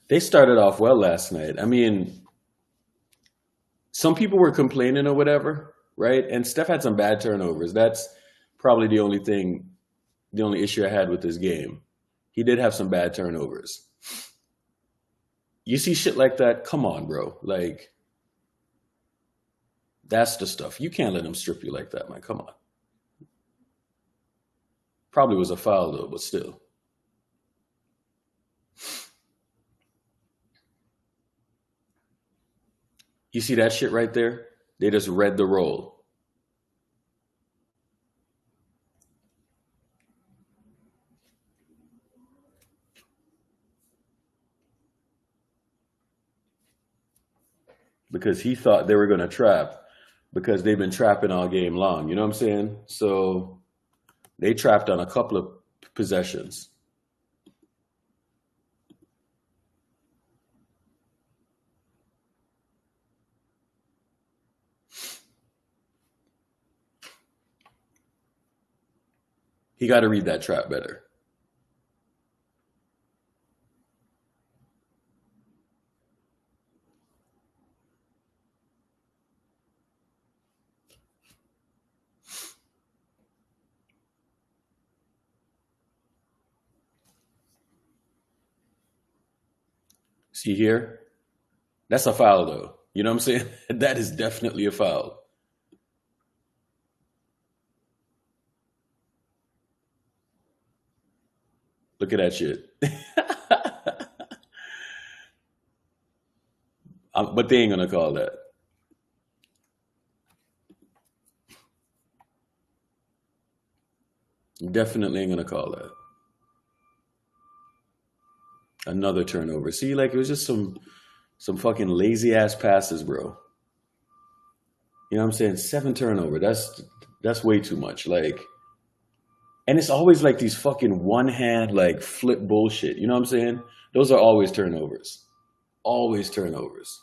They started off well last night. I mean, some people were complaining or whatever, right? And Steph had some bad turnovers. That's probably the only issue I had with this game. He did have some bad turnovers. You see shit like that, come on, bro. Like, that's the stuff. You can't let him strip you like that, man. Come on. Probably was a foul though, but still. You see that shit right there? They just read the roll. Because he thought they were going to trap because they've been trapping all game long. You know what I'm saying? So they trapped on a couple of possessions. He got to read that trap better. See here? That's a foul though. You know what I'm saying? That is definitely a foul. Look at that shit. But they ain't going to call that. Definitely ain't going to call that. Another turnover. See, like it was just some fucking lazy ass passes, bro. You know what I'm saying? 7 turnover. That's way too much. Like, and it's always like these fucking one hand like flip bullshit. You know what I'm saying? Those are always turnovers. Always turnovers.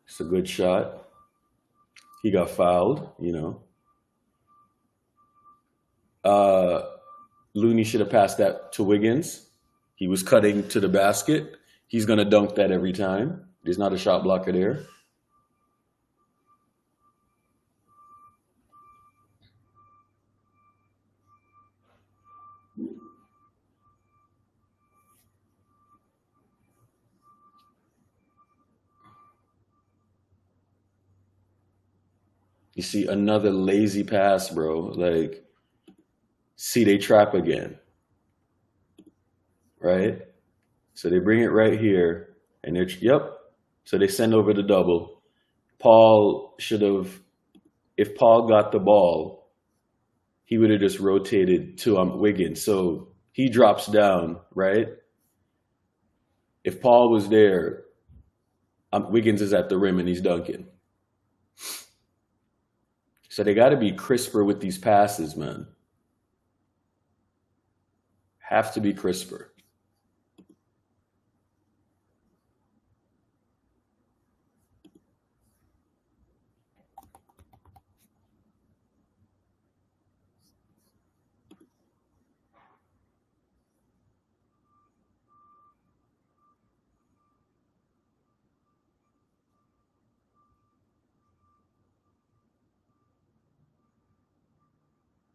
It's a good shot. He got fouled, you know. Uh Looney should have passed that to Wiggins. He was cutting to the basket. He's gonna dunk that every time. There's not a shot blocker there. You see another lazy pass, bro. Like, see, they trap again, right? So they bring it right here, and yep. So they send over the double. Paul should have, if Paul got the ball, he would have just rotated to Wiggins. So he drops down, right? If Paul was there, Wiggins is at the rim and he's dunking. So they got to be crisper with these passes, man. Have to be crisper.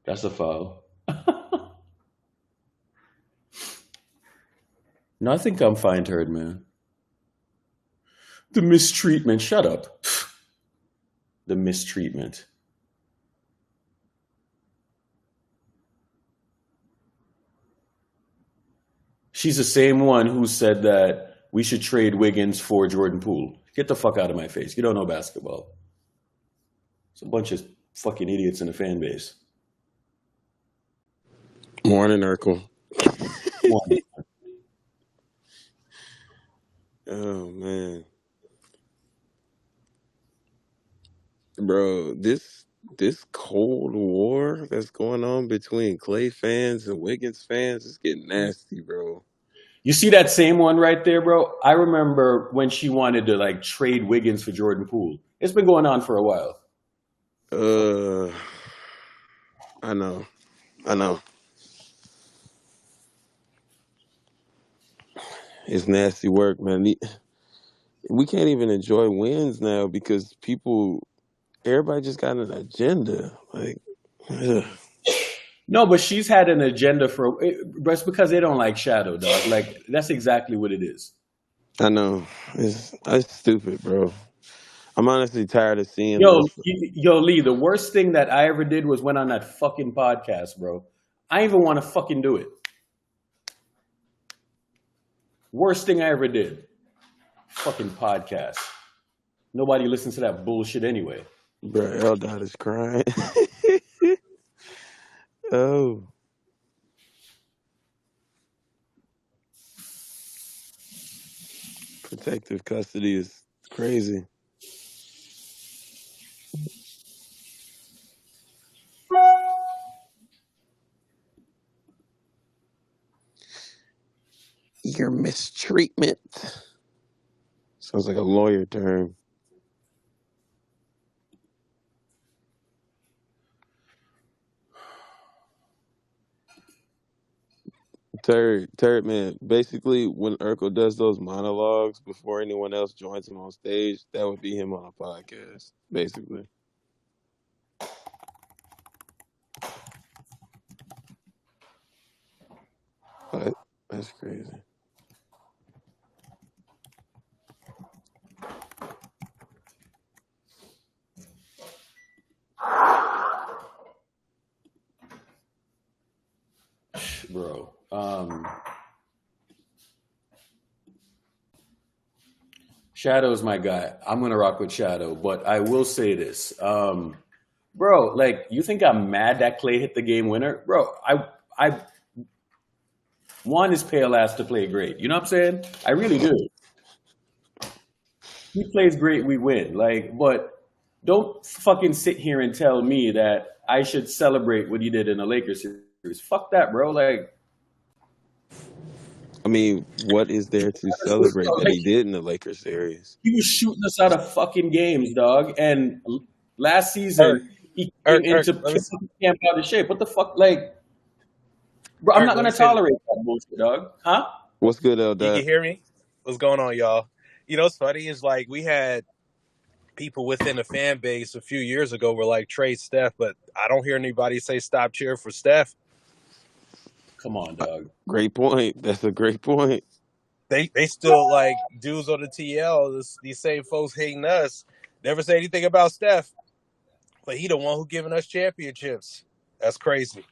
That's a foul. No, I think I'm fine, Turd, man. The mistreatment. Shut up. The mistreatment. She's the same one who said that we should trade Wiggins for Jordan Poole. Get the fuck out of my face. You don't know basketball. It's a bunch of fucking idiots in the fan base. Morning, Urkel. Come on. Oh man, bro, this Cold War that's going on between Clay fans and Wiggins fans is getting nasty, bro. You see that same one right there, bro? I remember when she wanted to like trade Wiggins for Jordan Poole. It's been going on for a while. Uh, I know, I know. It's nasty work, man. We can't even enjoy wins now because everybody just got an agenda. Like, ugh. No, but she's had an agenda but it's because they don't like Shadow, dog. Like that's exactly what it is. I know it's stupid, bro. I'm honestly tired of seeing Yo, this. yo, Lee, the worst thing that I ever did was went on that fucking podcast, bro. I didn't even want to fucking do it. Worst thing I ever did. Fucking podcast. Nobody listens to that bullshit anyway. Bro, L Dot is crying. Oh, protective custody is crazy. Your mistreatment. Sounds like a lawyer term. Turd, man. Basically, when Urkel does those monologues before anyone else joins him on stage, that would be him on a podcast, basically. But that's crazy. Bro. Shadow's my guy. I'm gonna rock with Shadow, but I will say this. Bro, like you think I'm mad that Clay hit the game winner? Bro, I want his pale ass to play great. You know what I'm saying? I really do. He plays great, we win. Like, but don't fucking sit here and tell me that I should celebrate what he did in the Lakers series. Fuck that, bro. Like, I mean, what is there to celebrate that like he did in the Lakers series? he was shooting us out of fucking games, dog. And last Eric, season he came Eric, Eric, into let me see. camp out of shape. What the fuck? Like, bro, I'm Eric, not let me gonna say this. tolerate that bullshit, dog. Huh? What's good, L You can Dot? hear me? What's going on, y'all? You know what's funny is like we had people within the fan base a few years ago were like trade Steph, but I don't hear anybody say stop cheering for Steph. Come on, dog. Great point. That's a great point. They still like dudes on the TL. These same folks hating us never say anything about Steph, but he the one who giving us championships. That's crazy.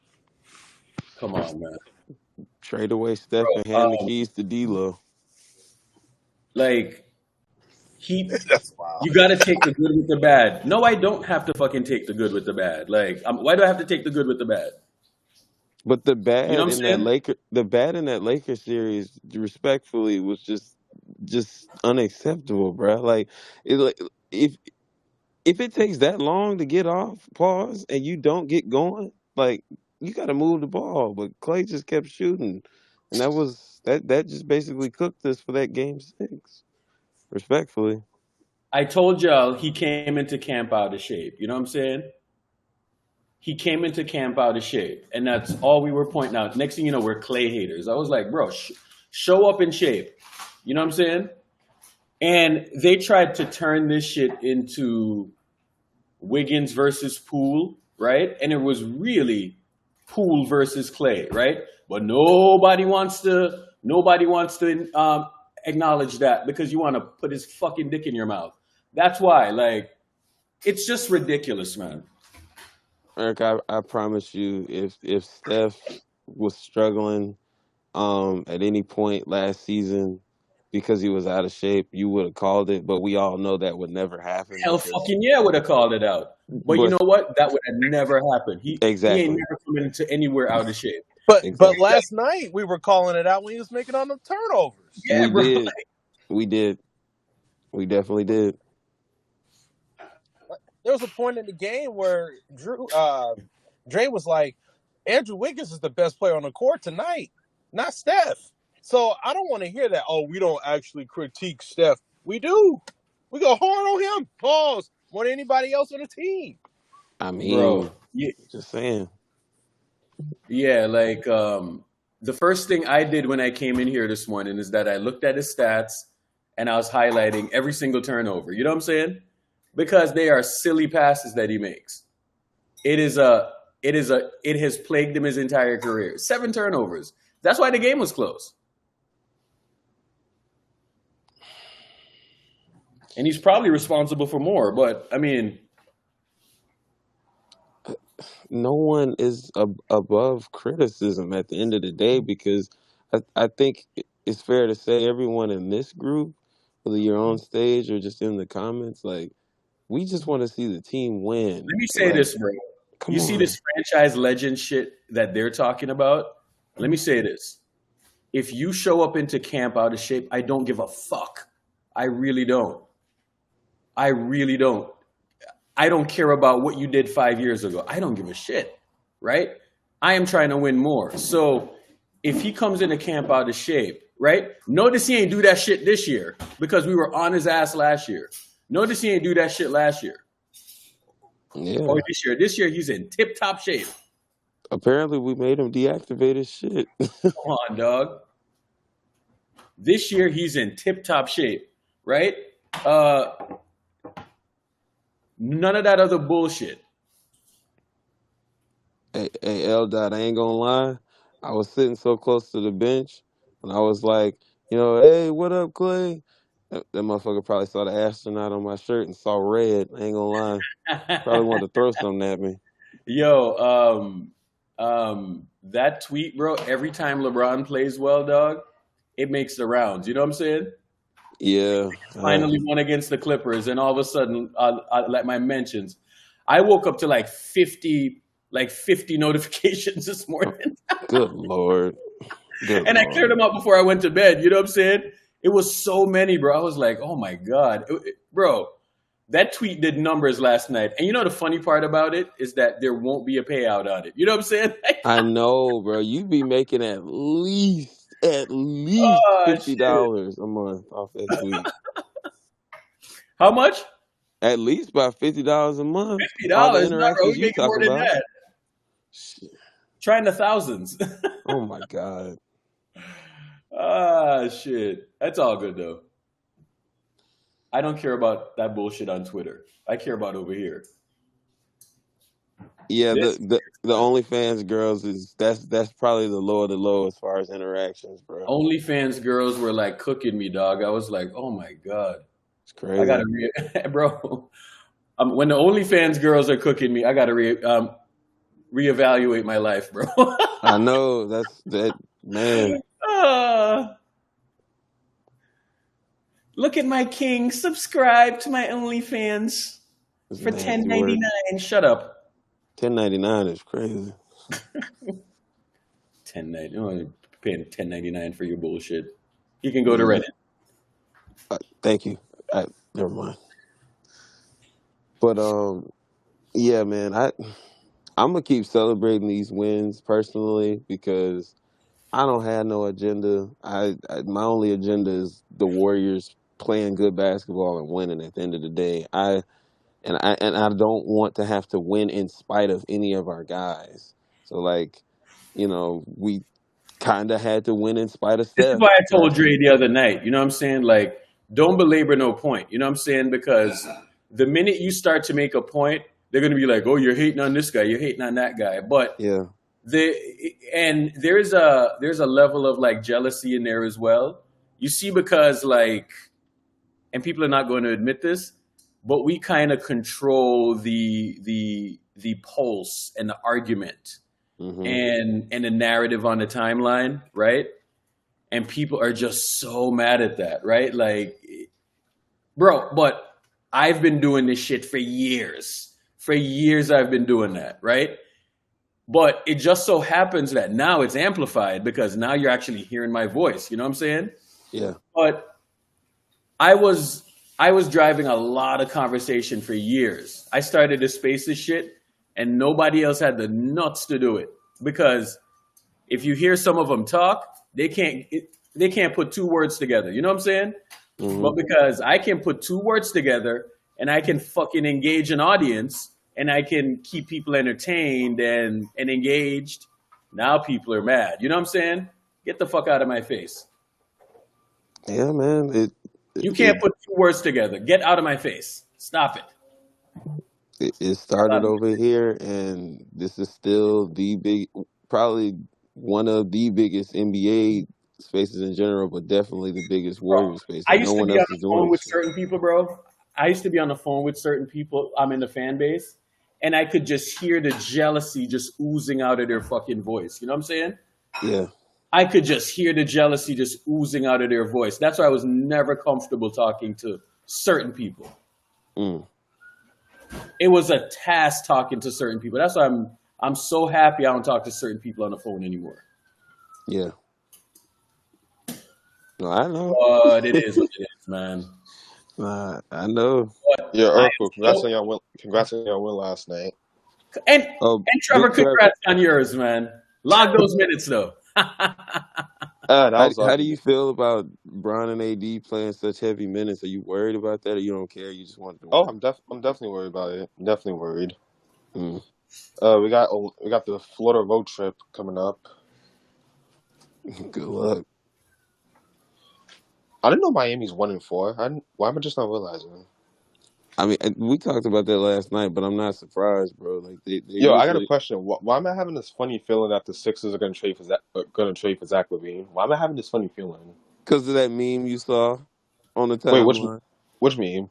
Come on, man. Trade away Steph and Bro, hand the keys to D'Lo. like That's wild. you got to take the good with the bad. No, I don't have to fucking take the good with the bad. Like, why do I have to take the good with the bad? But the You know bad what I'm in that saying? Laker series, respectfully, was just unacceptable, bro. Like, like if it takes that long to get off, pause, and you don't get going, like you got to move the ball. But Clay just kept shooting, and that just basically cooked us for that game 6. Respectfully, I told y'all he came into camp out of shape. You know what I'm saying? He came into camp out of shape, and that's all we were pointing out. Next thing you know, we're Clay haters. I was like, bro, show up in shape. You know what I'm saying? And they tried to turn this shit into Wiggins versus Poole, right? And it was really Poole versus Clay, right? But nobody wants to acknowledge that because you want to put his fucking dick in your mouth. That's why, like, it's just ridiculous, man. Eric, I promise you, if Steph was struggling at any point last season because he was out of shape, you would have called it. But we all know that would never happen Hell because, fucking yeah, would have called it out. But you but know what? That would have never happened. He ain't exactly, never come into anywhere out of shape. But exactly, last night we were calling it out when he was making on the turnovers. Yeah, we bro. did, we did, we definitely did. There was a point in the game where Dre was like, Andrew Wiggins is the best player on the court tonight, not Steph. So I don't want to hear that. Oh, we don't actually critique Steph. We do. We go hard on him. Pause. More than anybody else on the team. I Bro. mean, just saying. Yeah, like the first thing I did when I came in here this morning is that I looked at his stats and I was highlighting every single turnover. You know what I'm saying? Because they are silly passes that he makes. It has plagued him his entire career. 7 turnovers. That's why the game was close. And he's probably responsible for more, but I mean, No one is above criticism at the end of the day, because I think it's fair to say everyone in this group, whether you're on stage or just in the comments, like, we just want to see the team win. let me say Like, this, bro. come You see on. this franchise legend shit that they're talking about? Let me say this. If you show up into camp out of shape, I don't give a fuck. I really don't. I really don't. I don't care about what you did 5 years ago. I don't give a shit, right? I am trying to win more. So if he comes into camp out of shape, right? Notice he ain't do that shit this year because we were on his ass last year. Notice he ain't do that shit last year Yeah. or this year. This year he's in tip-top shape. Apparently, we made him deactivate his shit. Come on, dog. This year he's in tip-top shape, right? None of that other bullshit. Hey, L. Dot, I ain't gonna lie. I was sitting so close to the bench, and I was like, hey, what up, Clay? That motherfucker probably saw the astronaut on my shirt and saw red. I ain't gonna lie. Probably wanted to throw something at me. Yo, that tweet, bro, every time LeBron plays well, dog, it makes the rounds. You know what I'm saying? Yeah. Finally won against the Clippers, and all of a sudden, like my mentions, I woke up to like 50 notifications this morning. Good Lord. Good And I Lord. cleared them out before I went to bed. You know what I'm saying? It was so many, bro. I was like, oh my God. Bro, that tweet did numbers last night. And you know the funny part about it is that there won't be a payout on it. You know what I'm saying? I know, bro. You be making at least Oh, $50 shit. a month off that tweet. How much? At least about $50 a month. $50. All the No, bro, interactions we you making talk more than about. that. Shit. Trying the thousands. Oh my God. Ah, shit. That's all good, though. I don't care about that bullshit on Twitter. I care about over here. Yeah, This the OnlyFans girls that's probably the low of the low as far as interactions, bro. OnlyFans girls were like cooking me, dog. I was like, oh my God. It's I crazy. gotta bro. When the OnlyFans girls are cooking me, I gotta reevaluate my life, bro. I know that man. Ah, look at my king. Subscribe to my OnlyFans It's for nasty work. $10.99. Shut up. $10.99 is crazy. $10.99. Oh, paying $10.99 for your bullshit. You can go to Reddit. Thank you. Never mind. But yeah, man, I'm gonna keep celebrating these wins personally because I don't have no agenda. My only agenda is the Warriors playing good basketball and winning at the end of the day. I don't want to have to win in spite of any of our guys. So like, we kind of had to win in spite of This is Steph. why I told Dre the other night, you know what I'm saying? Like, don't belabor no point. You know what I'm saying? Because the minute you start to make a point, they're going to be like, oh, you're hating on this guy. You're hating on that guy. But Yeah. there's a level of like jealousy in there as well. You see, because like, and people are not going to admit this, but we kind of control the pulse and the argument hmm and the narrative on the timeline, right? And people are just so mad at that, right? Like, bro, but I've been doing this shit for years. For years I've been doing that, right? But it just so happens that now it's amplified because now you're actually hearing my voice. You know what I'm saying? Yeah. But I was driving a lot of conversation for years. I started to space this shit, and nobody else had the nuts to do it. Because if you hear some of them talk, they can't put 2 words together. You know what I'm saying? hmm But because I can put 2 words together and I can fucking engage an audience and I can keep people entertained and engaged, Now people are mad. You know what I'm saying? Get the fuck out of my face. Yeah, man. You It can't put two words together. Get out of my face. Stop it. it Get out started of over here, and this is still probably one of the biggest NBA spaces in general, but definitely the biggest Bro, Warrior space. I Like no used to one be on else the is doing phone this with shit. certain people, bro. I used to be on the phone with certain people. I'm in the fan base, and I could just hear the jealousy just oozing out of their fucking voice. You know what I'm saying? Yeah, I could just hear the jealousy just oozing out of their voice. That's why I was never comfortable talking to certain people. mm, It was a task talking to certain people. That's why I'm so happy I don't talk to certain people on the phone anymore. yeah. No, I know. But it is what it is, man. I know. But Yeah, I am Urkel, so congrats on your win last night. and Oh, Trevor, big Trevor. congrats on yours, man. Log those minutes though. That was How do awesome. you feel about Bron and AD playing such heavy minutes? Are you worried about that, or you don't care? You just want to Oh, win? I'm definitely worried about it. I'm definitely worried. Mm. We got the Florida road trip coming up. Good luck. I didn't know Miami's 1-4. Why am I just not realizing? I mean, we talked about that last night, but I'm not surprised, bro. Like they Yo, I got a usually, question. Why am I having this funny feeling that the Sixers are going to trade for Zach LaVine? Why am I having this funny feeling? because of that meme you saw on the Wait, timeline. which meme?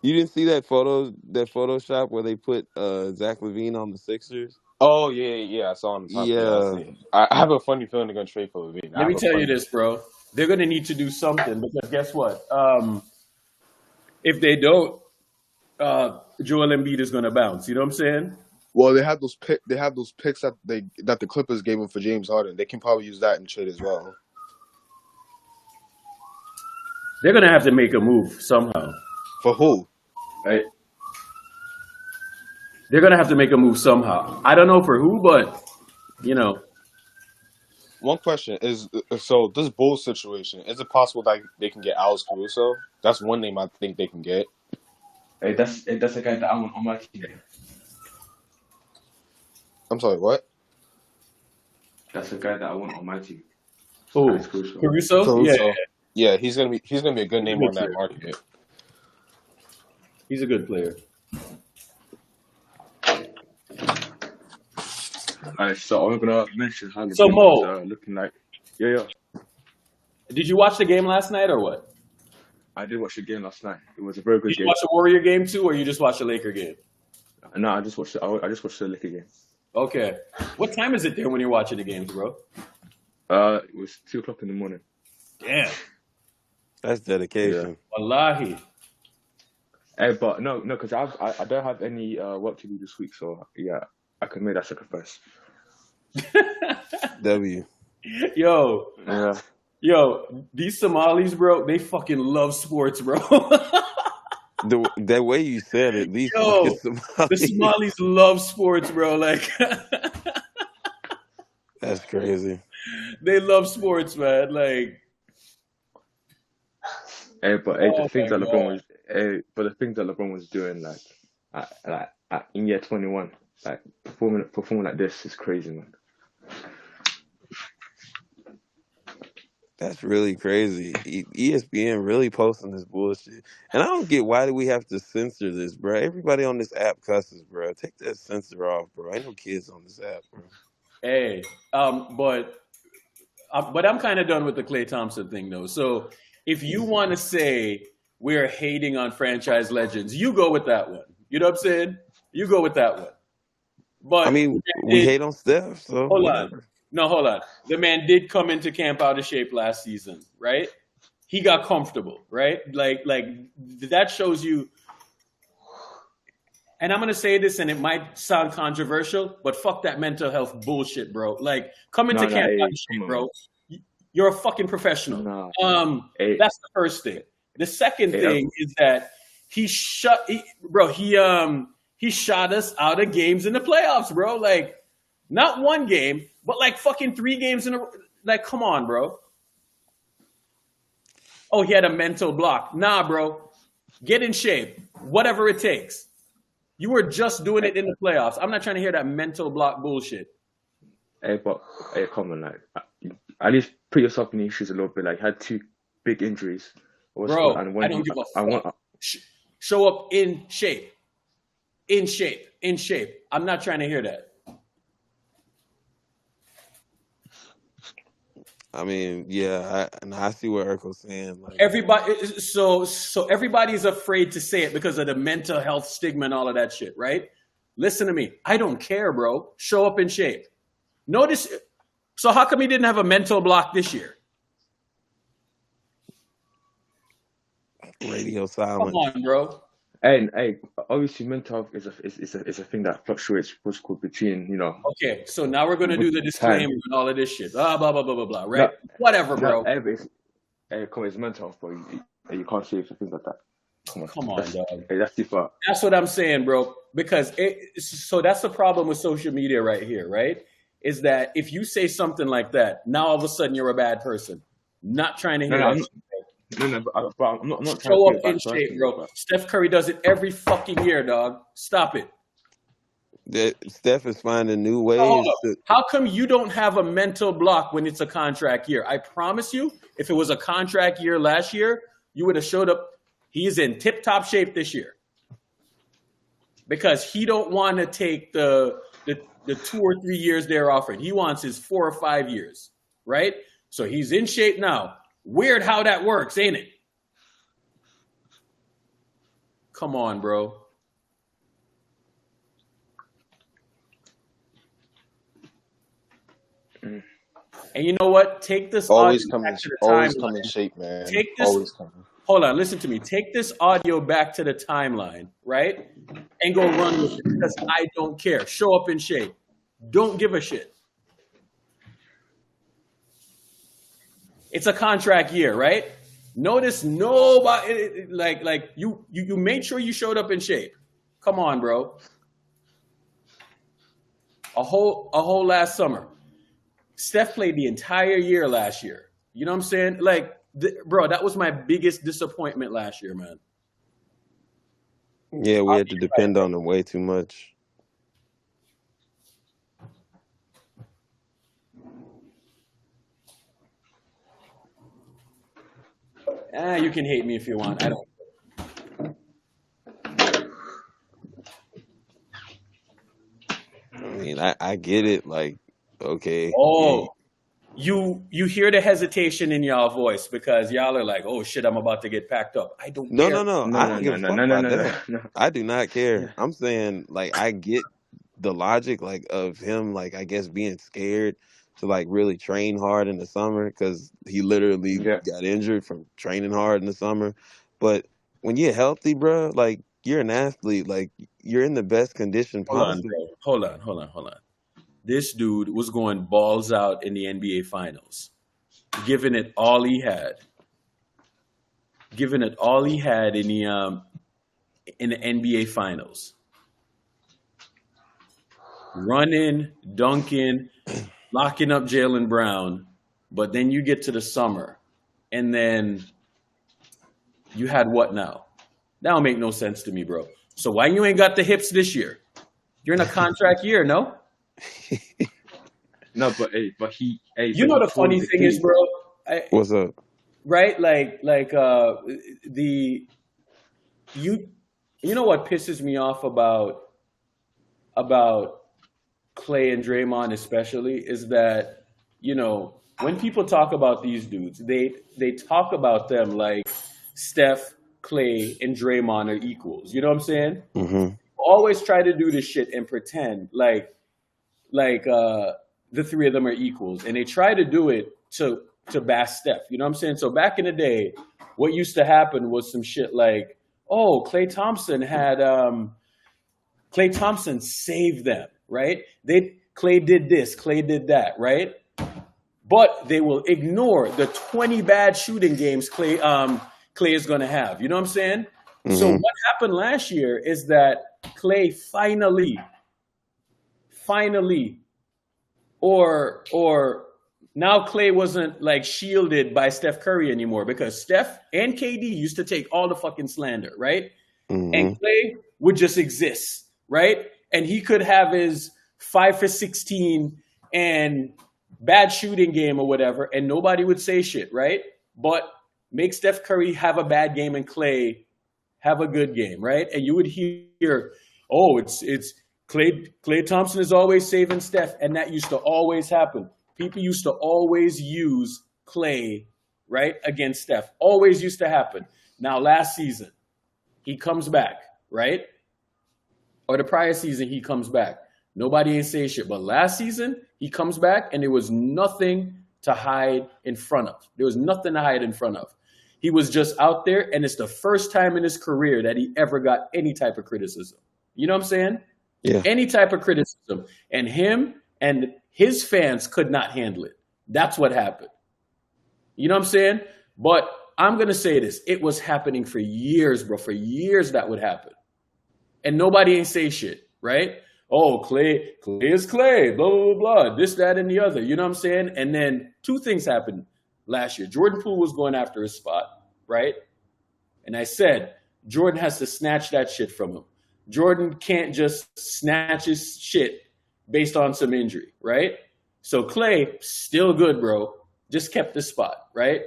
You didn't see that Photoshop where they put Zach LaVine on the Sixers? Oh yeah. I saw on the top. Yeah, I Yeah, see. I have a funny feeling they're going to trade for LaVine. I Let me have a tell you funny. this, bro. They're gonna need to do something because guess what? If they don't, Joel Embiid is gonna bounce. You know what I'm saying? Well, they have those picks that the Clippers gave him for James Harden. They can probably use that in trade as well. They're gonna have to make a move somehow. For who? Right? They're gonna have to make a move somehow. I don't know for who, but you know, One question is, so this Bulls situation, is it possible that they can get Alex Caruso? That's one name I think they can get. That's the guy that I want on my team. I'm sorry, what? That's the guy that I want on my team. who? Alex Caruso. Caruso? Caruso. Yeah, Yeah, he's gonna be a good name Good on that player. market. He's a good player. Alright, so I'm gonna mention how the So game Mo, is looking like. Yeah. did you watch the game last night or what? I did watch the game last night. It was a very good Did you game. watch the Warrior game too, or you just watched the Laker game? No, I just watched the Liquor game. Okay. What time is it there when you're watching the games, bro? It was 2 o'clock in the morning. Damn. that's dedication. Wallahi. But no, because I don't have any work to do this week, so yeah, I can make that sacrifice. W. Yo, Yeah. yo, these Somalis, bro, they fucking love sports, bro. That way you said it, these Yo, fucking the Somalis. Somalis love sports, bro. Like, That's crazy. they love sports, man. Like, But oh the things my that LeBron god. was, the things that LeBron was doing, in year 21, like performing like this is crazy, man. That's really crazy. ESPN really posting this bullshit, and I don't get why do we have to censor this, bro? Everybody on this app cusses, bro. Take that censor off, bro. Ain't no kids on this app, bro. Hey, but I'm kind of done with the Klay Thompson thing, though. So if you want to say we're hating on franchise legends, you go with that one. You know what I'm saying? You go with that one. I But mean, we hate on Steph, so hold on. whatever. No, hold on. The man did come into camp out of shape last season, right? He got comfortable, right? Like that shows you. And I'm gonna say this, and it might sound controversial, but fuck that mental health bullshit, bro. Like, come into No, camp hey, out of come shape, on, bro. man. You're a fucking professional. Nah, hey, That's the first thing. The second hey, thing is that he shot us out of games in the playoffs, bro. Like, not one game, but like fucking 3 games in a like. Come on, bro. Oh, he had a mental block. Nah, bro. Get in shape. Whatever it takes. You were just doing it in the playoffs. I'm not trying to hear that mental block bullshit. but come on, like at least put yourself in the shoes a little bit. Like, you had two big injuries. What's it called? Bro, And I when don't you, give a I fuck. want, Show up in shape. In shape. In shape. I'm not trying to hear that. I mean, yeah, I see what Urkel's saying. Like, Everybody, so everybody's afraid to say it because of the mental health stigma and all of that shit, right? Listen to me. I don't care, bro. Show up in shape. Notice. So how come he didn't have a mental block this year? radio Come silence. on, bro. and obviously mental health is a thing that fluctuates, what's called between, Okay, so now we're gonna do the time. disclaimer and all of this shit. Blah blah blah blah blah blah. No, Right? Whatever, no, bro. it's mental health, but you can't say things like that. Come on, dog. That's too far. That's what I'm saying, bro. Because so that's the problem with social media right here, right? Is that if you say something like that, now all of a sudden you're a bad person. Not trying to hear that. But I'm not trying to Show be a up bad in shape, person, bro. but Steph Curry does it every fucking year, dog. Stop it. That Steph is finding new So ways hold up. to. How come you don't have a mental block when it's a contract year? I promise you, if it was a contract year last year, you would have showed up. He's in tip-top shape this year because he don't want to take the 2 or 3 years they're offering. He wants his 4 or 5 years, right? So he's in shape now. Weird how that works, ain't it? Come on, bro. Mm. And you know what? Take this Always audio come in, back to the always come in timeline. shape, man. Take this. Always come. Hold on, listen to me. Take this audio back to the timeline, right? And go run with it because I don't care. Show up in shape. Don't give a shit. It's a contract year, right? Notice nobody like you made sure you showed up in shape. Come on, bro. A whole last summer. Steph played the entire year last year. You know what I'm saying? Like, bro, that was my biggest disappointment last year, man. Yeah, we had to depend on him way too much. You can hate me if you want. I don't. I mean, I get it. Like, okay. Oh, you hear the hesitation in y'all voice because y'all are like, oh shit, I'm about to get packed up. I don't care. No. I don't give a fuck about that. No. I do not care. Yeah. I'm saying, like, I get the logic, like, of him, like, I guess being scared to, like, really train hard in the summer because he literally Yeah. got injured from training hard in the summer. But when you're healthy, bro, like, you're an athlete. Like, you're in the best condition Hold on, possible. bro. Hold on. This dude was going balls out in the NBA Finals, giving it all he had. Giving it all he had in the NBA Finals. Running, dunking, locking up Jaylen Brown, but then you get to the summer, and then you had what now? That don't make no sense to me, bro. So why you ain't got the hips this year? You're in a contract year, no? No, but You but know he the funny told the thing is, team. bro, What's up? right? You know what pisses me off about Clay and Draymond especially is that, you know, when people talk about these dudes, they talk about them like Steph, Clay, and Draymond are equals. You know what I'm saying? Mm-hmm. Always try to do this shit and pretend like the three of them are equals, and they try to do it to bash Steph. You know what I'm saying? So back in the day, what used to happen was some shit like, oh, Klay Thompson saved them, right? Klay did this, Klay did that, right? But they will ignore the 20 bad shooting games Klay is going to have. You know what I'm saying? Mm-hmm. So what happened last year is that Klay finally, or now Klay wasn't like shielded by Steph Curry anymore because Steph and KD used to take all the fucking slander, right? Mm-hmm. And Klay would just exist, right? And he could have his 5 for 16 and bad shooting game or whatever, and nobody would say shit, right? But make Steph Curry have a bad game and Clay have a good game, right? And you would hear, oh, it's Clay Thompson is always saving Steph, and that used to always happen. People used to always use Clay, right, against Steph. Always used to happen. Now, last season, he comes back, right? Or the prior season, he comes back. Nobody ain't say shit. But last season, he comes back, and there was nothing to hide in front of. There was nothing to hide in front of. He was just out there, and it's the first time in his career that he ever got any type of criticism. You know what I'm saying? Yeah. Any type of criticism. And him and his fans could not handle it. That's what happened. You know what I'm saying? But I'm going to say this. It was happening for years, bro. For years that would happen. And nobody ain't say shit, right? Oh, Clay is Clay, blah, blah, blah, blah, this, that, and the other. You know what I'm saying? And then two things happened last year. Jordan Poole was going after his spot, right? And I said, Jordan has to snatch that shit from him. Jordan can't just snatch his shit based on some injury, right? So Clay, still good, bro. Just kept the spot, right?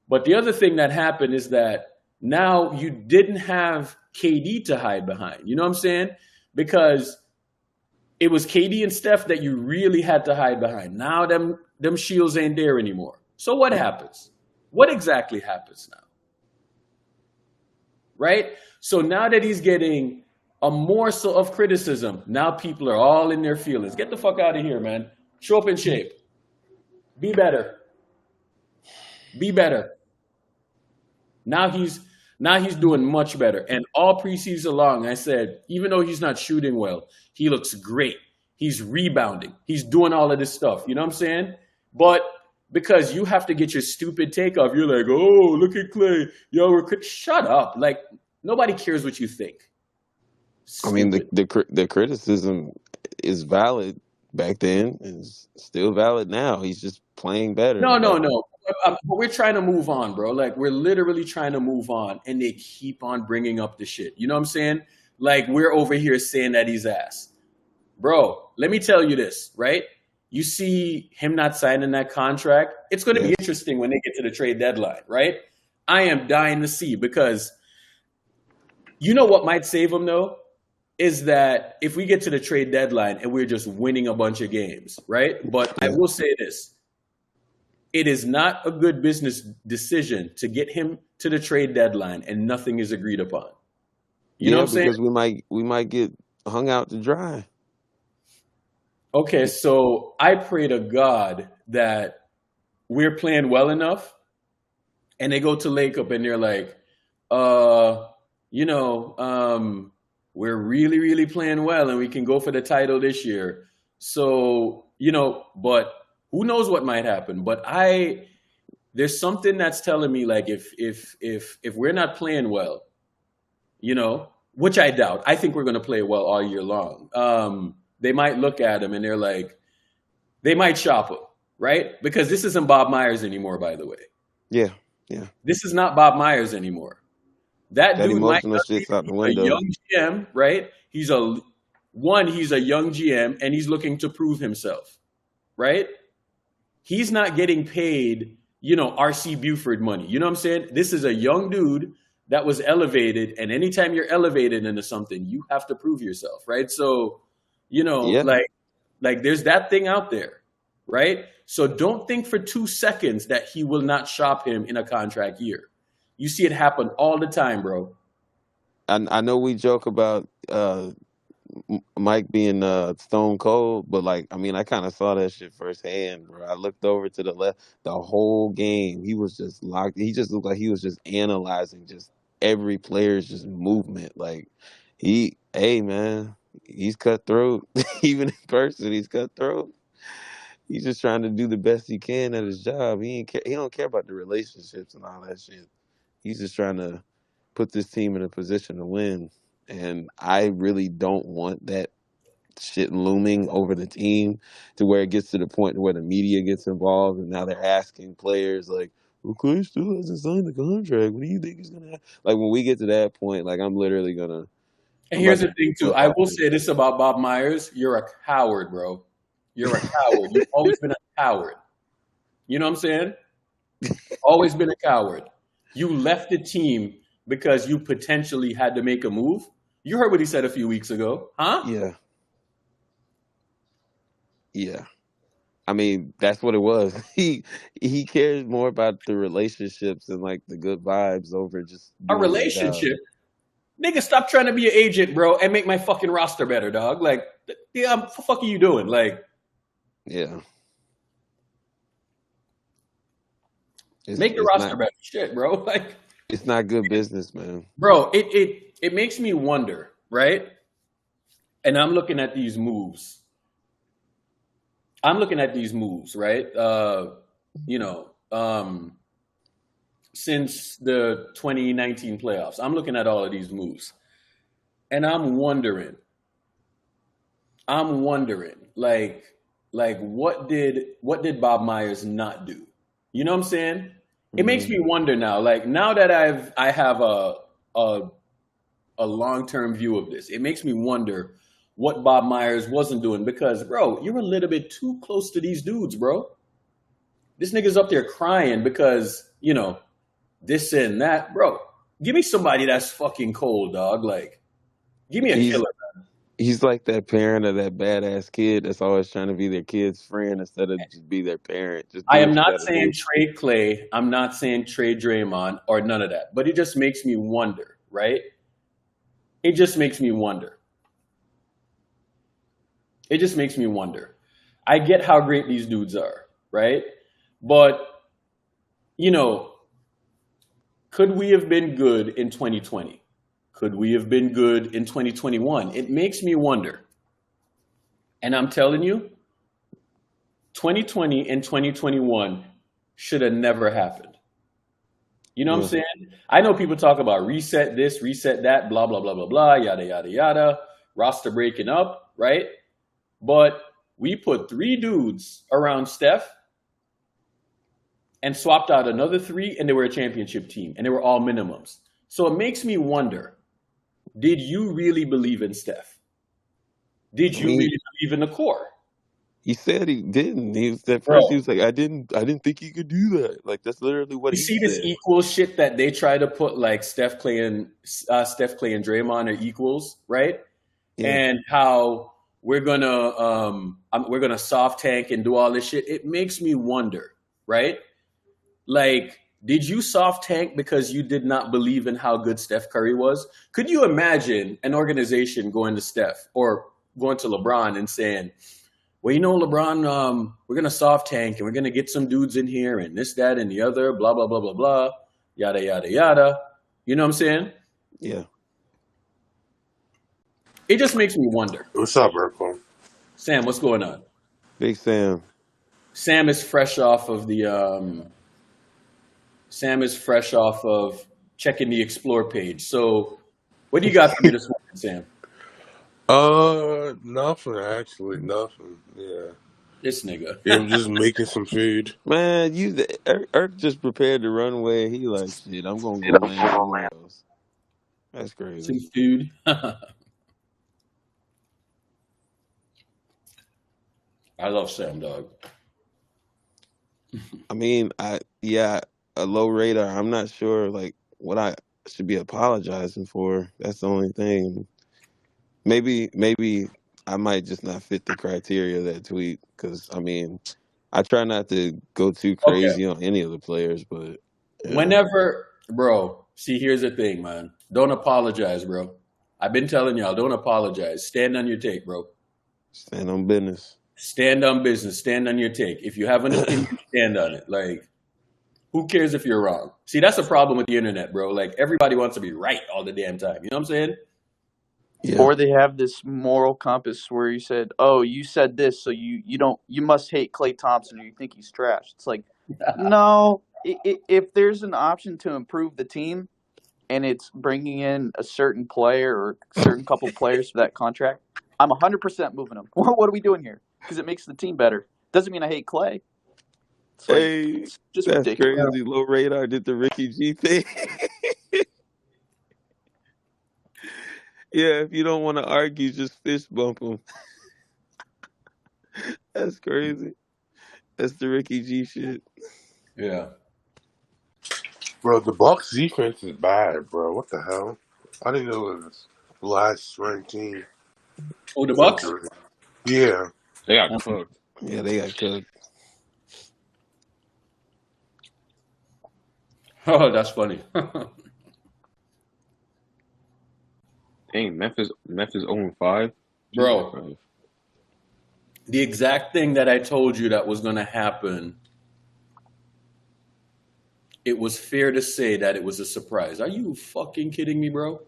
But the other thing that happened is that now you didn't have KD to hide behind. You know what I'm saying? Because it was KD and Steph that you really had to hide behind. Now them shields ain't there anymore. So what happens? What exactly happens now? Right? So now that he's getting a morsel of criticism, now people are all in their feelings. Get the fuck out of here, man. Show up in shape. Be better. Be better. Now he's doing much better. And all preseason long, I said, even though he's not shooting well, he looks great. He's rebounding. He's doing all of this stuff. You know what I'm saying? But because you have to get your stupid take off, you're like, oh, look at Clay. Yo, shut up. Like, nobody cares what you think. I mean, Stupid. the criticism is valid back then and is still valid now. He's just playing better. No. Like, But we're trying to move on, bro. Like, we're literally trying to move on, and they keep on bringing up the shit. You know what I'm saying? Like, we're over here saying that he's ass. Bro, let me tell you this, right? You see him not signing that contract. It's going to be yes. interesting when they get to the trade deadline, right? I am dying to see, because you know what might save him, though? Is that if we get to the trade deadline and we're just winning a bunch of games, right? But I Yeah. will say this. It is not a good business decision to get him to the trade deadline and nothing is agreed upon. You know Yeah, what I'm saying? because we might get hung out to dry. Okay, so I pray to God that we're playing well enough and they go to Lake Up and they're like, we're really, really playing well and we can go for the title this year. So, but who knows what might happen? But there's something that's telling me, like, if we're not playing well, which I doubt. I think we're going to play well all year long. They might look at him and they're like, they might shop him, right? Because this isn't Bob Myers anymore, by the way. Yeah. This is not Bob Myers anymore. That That dude might emotional not be shit's out the a window. young GM, right? He's a young GM and he's looking to prove himself, right? He's not getting paid, R.C. Buford money. You know what I'm saying? This is a young dude that was elevated, and anytime you're elevated into something, you have to prove yourself, right? So, Yeah. like there's that thing out there, right? So don't think for 2 seconds that he will not shop him in a contract year. You see it happen all the time, bro. I know we joke about Mike being stone cold, but I kind of saw that shit firsthand, bro. I looked over to the left the whole game. He was just locked. He just looked like he was just analyzing just every player's just movement. Like, hey man, he's cutthroat. Even in person, he's cutthroat. He's just trying to do the best he can at his job. He don't care about the relationships and all that shit. He's just trying to put this team in a position to win. And I really don't want that shit looming over the team to where it gets to the point where the media gets involved and now they're asking players like, well, Clay still hasn't signed the contract. What do you think he's going to have? Like, when we get to that point, like, I'm literally going to... And here's the thing, too. I will say this about Bob Myers. You're a coward, bro. You're a coward. You've always been a coward. You know what I'm saying? Always been a coward. You left the team because you potentially had to make a move. You heard what he said a few weeks ago, huh? Yeah. Yeah. I mean, that's what it was. He cares more about the relationships and like the good vibes over just A doing his job. relationship. Nigga, stop trying to be an agent, bro, and make my fucking roster better, dog. Like, yeah, what the fuck are you doing? Like, Yeah. make the It's roster not better. Shit, bro. Like, it's not good business, man. bro, it makes me wonder, right? And I'm looking at these moves. Right? You know, since the 2019 playoffs, I'm looking at all of these moves, and I'm wondering, like, what did Bob Myers not do? You know what I'm saying? It makes hmm me wonder now. Like, now that I have a long term view of this, it makes me wonder what Bob Myers wasn't doing, because, bro, you're a little bit too close to these dudes, bro. This nigga's up there crying because, you know, this and that, bro. Give me somebody that's fucking cold, dog. Like, give me a He's killer. he's like that parent of that badass kid that's always trying to be their kid's friend instead of just be their parent. Just I do am what you not gotta saying do. trade Clay. I'm not saying trade Draymond or none of that. But it just makes me wonder, right? It just makes me wonder. It just makes me wonder. I get how great these dudes are, right? But, you know, could we have been good in 2020? Could we have been good in 2021? It makes me wonder. And I'm telling you, 2020 and 2021 should have never happened. You know what I'm Yeah. saying? I know people talk about reset this, reset that, blah, blah, blah, blah, blah, yada, yada, yada, roster breaking up, right? But we put 3 dudes around Steph and swapped out another 3, and they were a championship team, and they were all minimums. So it makes me wonder, did you really believe in Steph? Did I you mean, really believe in the core? he said he didn't. He was at Bro, first he was like, I didn't think he could do that. Like that's literally what you he see this said. equal shit that they try to put, like Steph Clay and Draymond are equals, right? Yeah. And how we're gonna soft tank and do all this shit. It makes me wonder, right? Like, did you soft tank because you did not believe in how good Steph Curry was? Could you imagine an organization going to Steph or going to LeBron and saying, well, you know, LeBron, we're going to soft tank and we're going to get some dudes in here and this, that, and the other, blah, blah, blah, blah, blah, yada, yada, yada. You know what I'm saying? Yeah. It just makes me wonder. What's up, Urkel? Sam, what's going on? Big Sam. Sam is fresh off of checking the Explore page. So what do you got for me this morning, Sam? Nothing actually, nothing. Yeah, This nigga. yeah, I'm just making some food. Man, Irk just prepared to run away. He like shit. I'm gonna go land somewhere else. That's crazy. Some food. I love Sam, dog. I mean, a low radar. I'm not sure like what I should be apologizing for. That's the only thing. Maybe I might just not fit the criteria of that tweet because I mean, I try not to go too Okay. crazy on any of the players, but yeah, Whenever, bro, see, here's the thing, man. Don't apologize, bro. I've been telling y'all, don't apologize. Stand on your take, bro. stand on business. Stand on business. Stand on your take. If you have an opinion, stand on it. Like, who cares if you're wrong? See, that's a problem with the internet, bro. Like, everybody wants to be right all the damn time. You know what I'm saying? Yeah, Or they have this moral compass where you said, "Oh, you said this, so you must hate Klay Thompson or you think he's trash." It's like, no. If there's an option to improve the team, and it's bringing in a certain player or a certain couple players for that contract, I'm 100% moving them. What are we doing here? Because it makes the team better. Doesn't mean I hate Klay. It's like hey, it's just that's ridiculous. crazy. Low radar did the Ricky G thing. Yeah, if you don't want to argue, just fist bump him. That's crazy. That's the Ricky G shit. Yeah. Bro, the Bucks defense is bad, bro. What the hell? I didn't know it was the last ranked team Oh, the Bucks? defensively. Yeah. They got cooked. Yeah, they got cooked. Oh, that's funny. Dang, Memphis 0-5. Bro, the exact thing that I told you that was going to happen, it was fair to say that it was a surprise. Are you fucking kidding me, bro?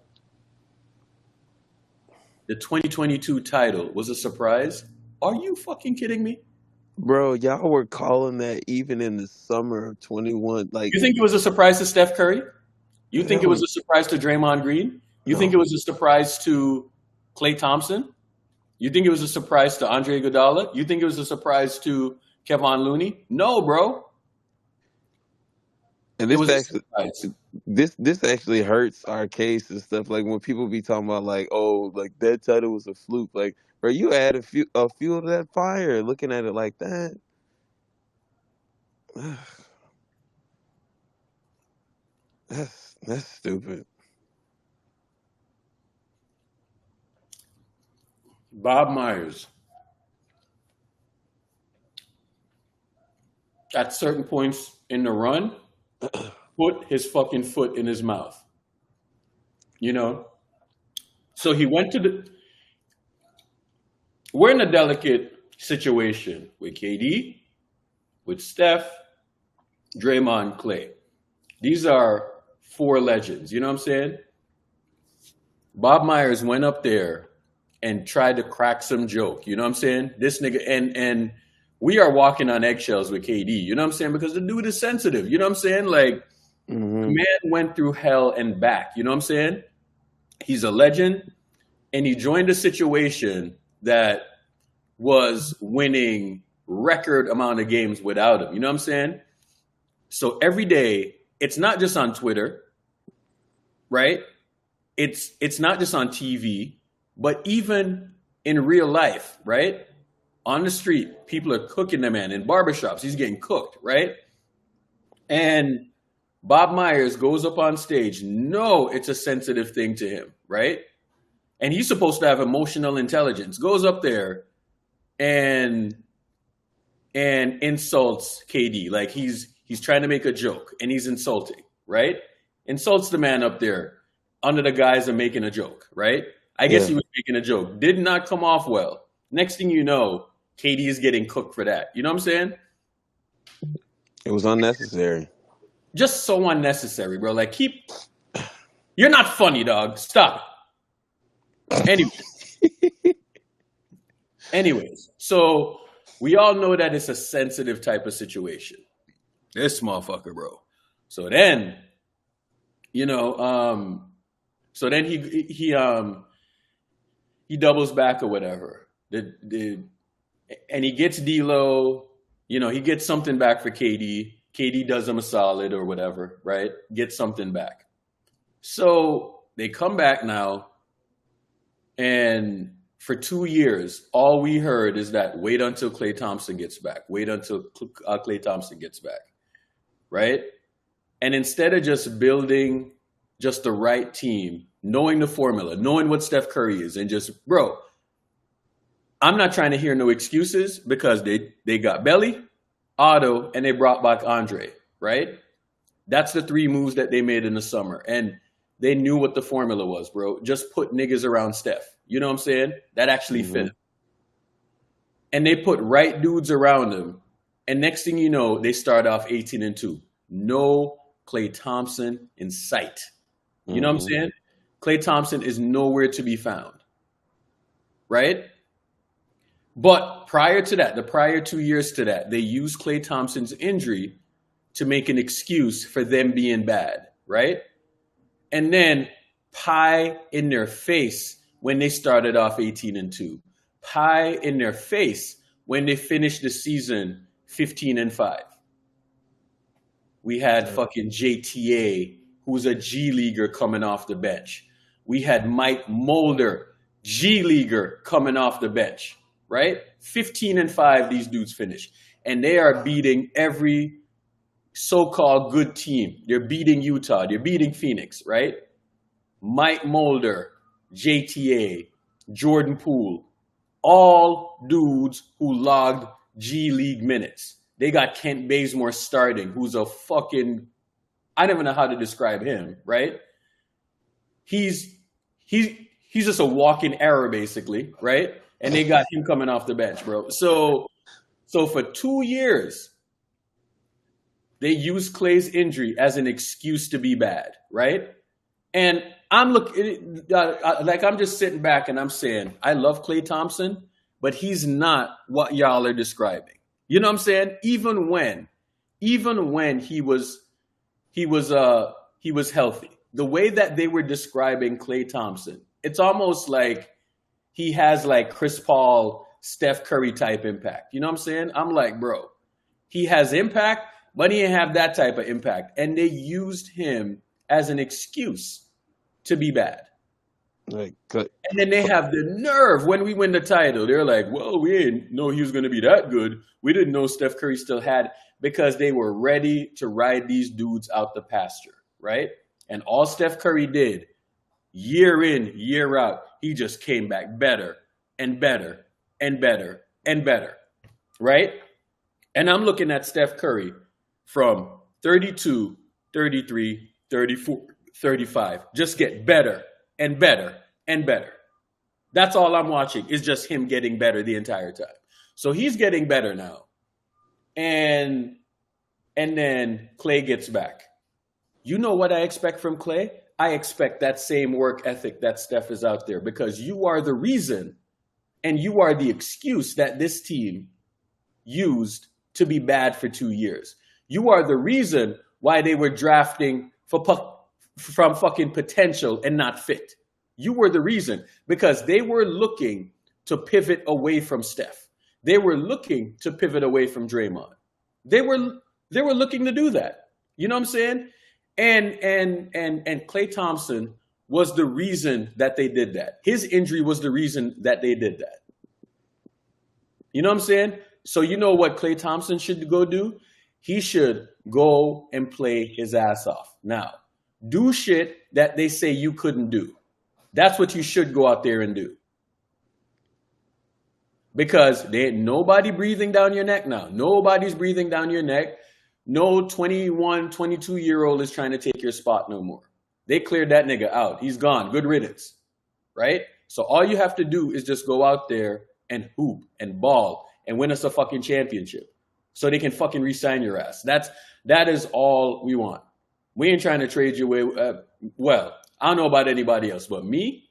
The 2022 title was a surprise? Are you fucking kidding me? Bro, y'all were calling that even in the summer of 21. Like, You think it was a surprise to Steph Curry? You think it hell was a surprise to Draymond Green? You think it no. was a surprise to Klay Thompson? You think it was a surprise to Andre Iguodala? You think it was a surprise to Kevon Looney? No, bro. And It this was a actually surprise. this actually hurts our case and stuff. Like when people be talking about like, oh, like that title was a fluke. Like, bro, you add a fuel to that fire. Looking at it like that, that's stupid. Bob Myers, at certain points in the run, put his fucking foot in his mouth. You know? So he went to the. We're in a delicate situation with KD, with Steph, Draymond, Clay. These are four legends. You know what I'm saying? Bob Myers went up there and tried to crack some joke. You know what I'm saying? This nigga, and we are walking on eggshells with KD. You know what I'm saying? Because the dude is sensitive. You know what I'm saying? Like, Hmm. man went through hell and back. You know what I'm saying? He's a legend, and he joined a situation that was winning record amount of games without him. You know what I'm saying? So every day, it's not just on Twitter, right? It's not just on TV, but even in real life, right? On the street, people are cooking the man. In barbershops, he's getting cooked, right? And Bob Myers goes up on stage. No, it's a sensitive thing to him, right? And he's supposed to have emotional intelligence. Goes up there and insults KD. Like he's trying to make a joke and he's insulting, right? Insults the man up there under the guise of making a joke, right? I guess Yeah. he was making a joke. Did not come off well. Next thing you know, KD is getting cooked for that. You know what I'm saying? It was unnecessary. Just so unnecessary, bro. Like you're not funny, dog. Stop. Anyways, so we all know that it's a sensitive type of situation. This motherfucker, bro. So then, you know, so then he doubles back or whatever. And he gets D'Lo, you know, he gets something back for KD. KD does him a solid or whatever, right? Gets something back. So they come back now, and for 2 years, all we heard is that wait until Klay Thompson gets back. Wait until Klay Thompson gets back, right? And instead of just building just the right team, knowing the formula, knowing what Steph Curry is, and just, bro, I'm not trying to hear no excuses because they got Belly, Otto, and they brought back Andre, right? That's the three moves that they made in the summer. And they knew what the formula was, bro. Just put niggas around Steph. You know what I'm saying? That actually fit him. And they put right dudes around him. And next thing you know, they start off 18-2. No Klay Thompson in sight. You know what I'm saying? Klay Thompson is nowhere to be found. Right? But prior to that, the prior 2 years to that, they used Klay Thompson's injury to make an excuse for them being bad, right? And then pie in their face when they started off 18-2. Pie in their face when they finished the season 15-5. We had fucking JTA, who's a G Leaguer coming off the bench. We had Mike Mulder, G Leaguer, coming off the bench, right? 15-5, these dudes finish. And they are beating every so-called good team. They're beating Utah. They're beating Phoenix, right? Mike Mulder, JTA, Jordan Poole, all dudes who logged G League minutes. They got Kent Bazemore starting, who's a fucking, I don't even know how to describe him, right? He's just a walking error, basically, right? And they got him coming off the bench, bro. So for 2 years, they used Clay's injury as an excuse to be bad, right? And I'm looking, like I'm just sitting back and I'm saying, I love Klay Thompson, but he's not what y'all are describing. You know what I'm saying? Even when he was healthy, the way that they were describing Klay Thompson, it's almost like he has like Chris Paul, Steph Curry type impact. You know what I'm saying? I'm like, bro, he has impact, but he didn't have that type of impact. And they used him as an excuse to be bad. Like, And then they have the nerve when we win the title. They're like, well, we didn't know he was going to be that good. We didn't know Steph Curry still had, because they were ready to ride these dudes out the pasture, right? And all Steph Curry did, year in, year out, he just came back better and better and better and better, right? And I'm looking at Steph Curry from 32, 33, 34, 35, just get better and better and better. That's all I'm watching is just him getting better the entire time. So he's getting better now. And then Klay gets back. You know what I expect from Klay? I expect that same work ethic that Steph is out there, because you are the reason and you are the excuse that this team used to be bad for 2 years. You are the reason why they were drafting from fucking potential and not fit. You were the reason, because they were looking to pivot away from Steph. They were looking to pivot away from Draymond. They were looking to do that. You know what I'm saying? And Klay Thompson was the reason that they did that. His injury was the reason that they did that. You know what I'm saying? So you know what Klay Thompson should go do? He should go and play his ass off. Now, do shit that they say you couldn't do. That's what you should go out there and do. Because there ain't nobody breathing down your neck now. Nobody's breathing down your neck. No 21, 22-year-old is trying to take your spot no more. They cleared that nigga out. He's gone. Good riddance. Right? So all you have to do is just go out there and hoop and ball and win us a fucking championship so they can fucking re-sign your ass. That is all we want. We ain't trying to trade you away. Well, I don't know about anybody else, but me,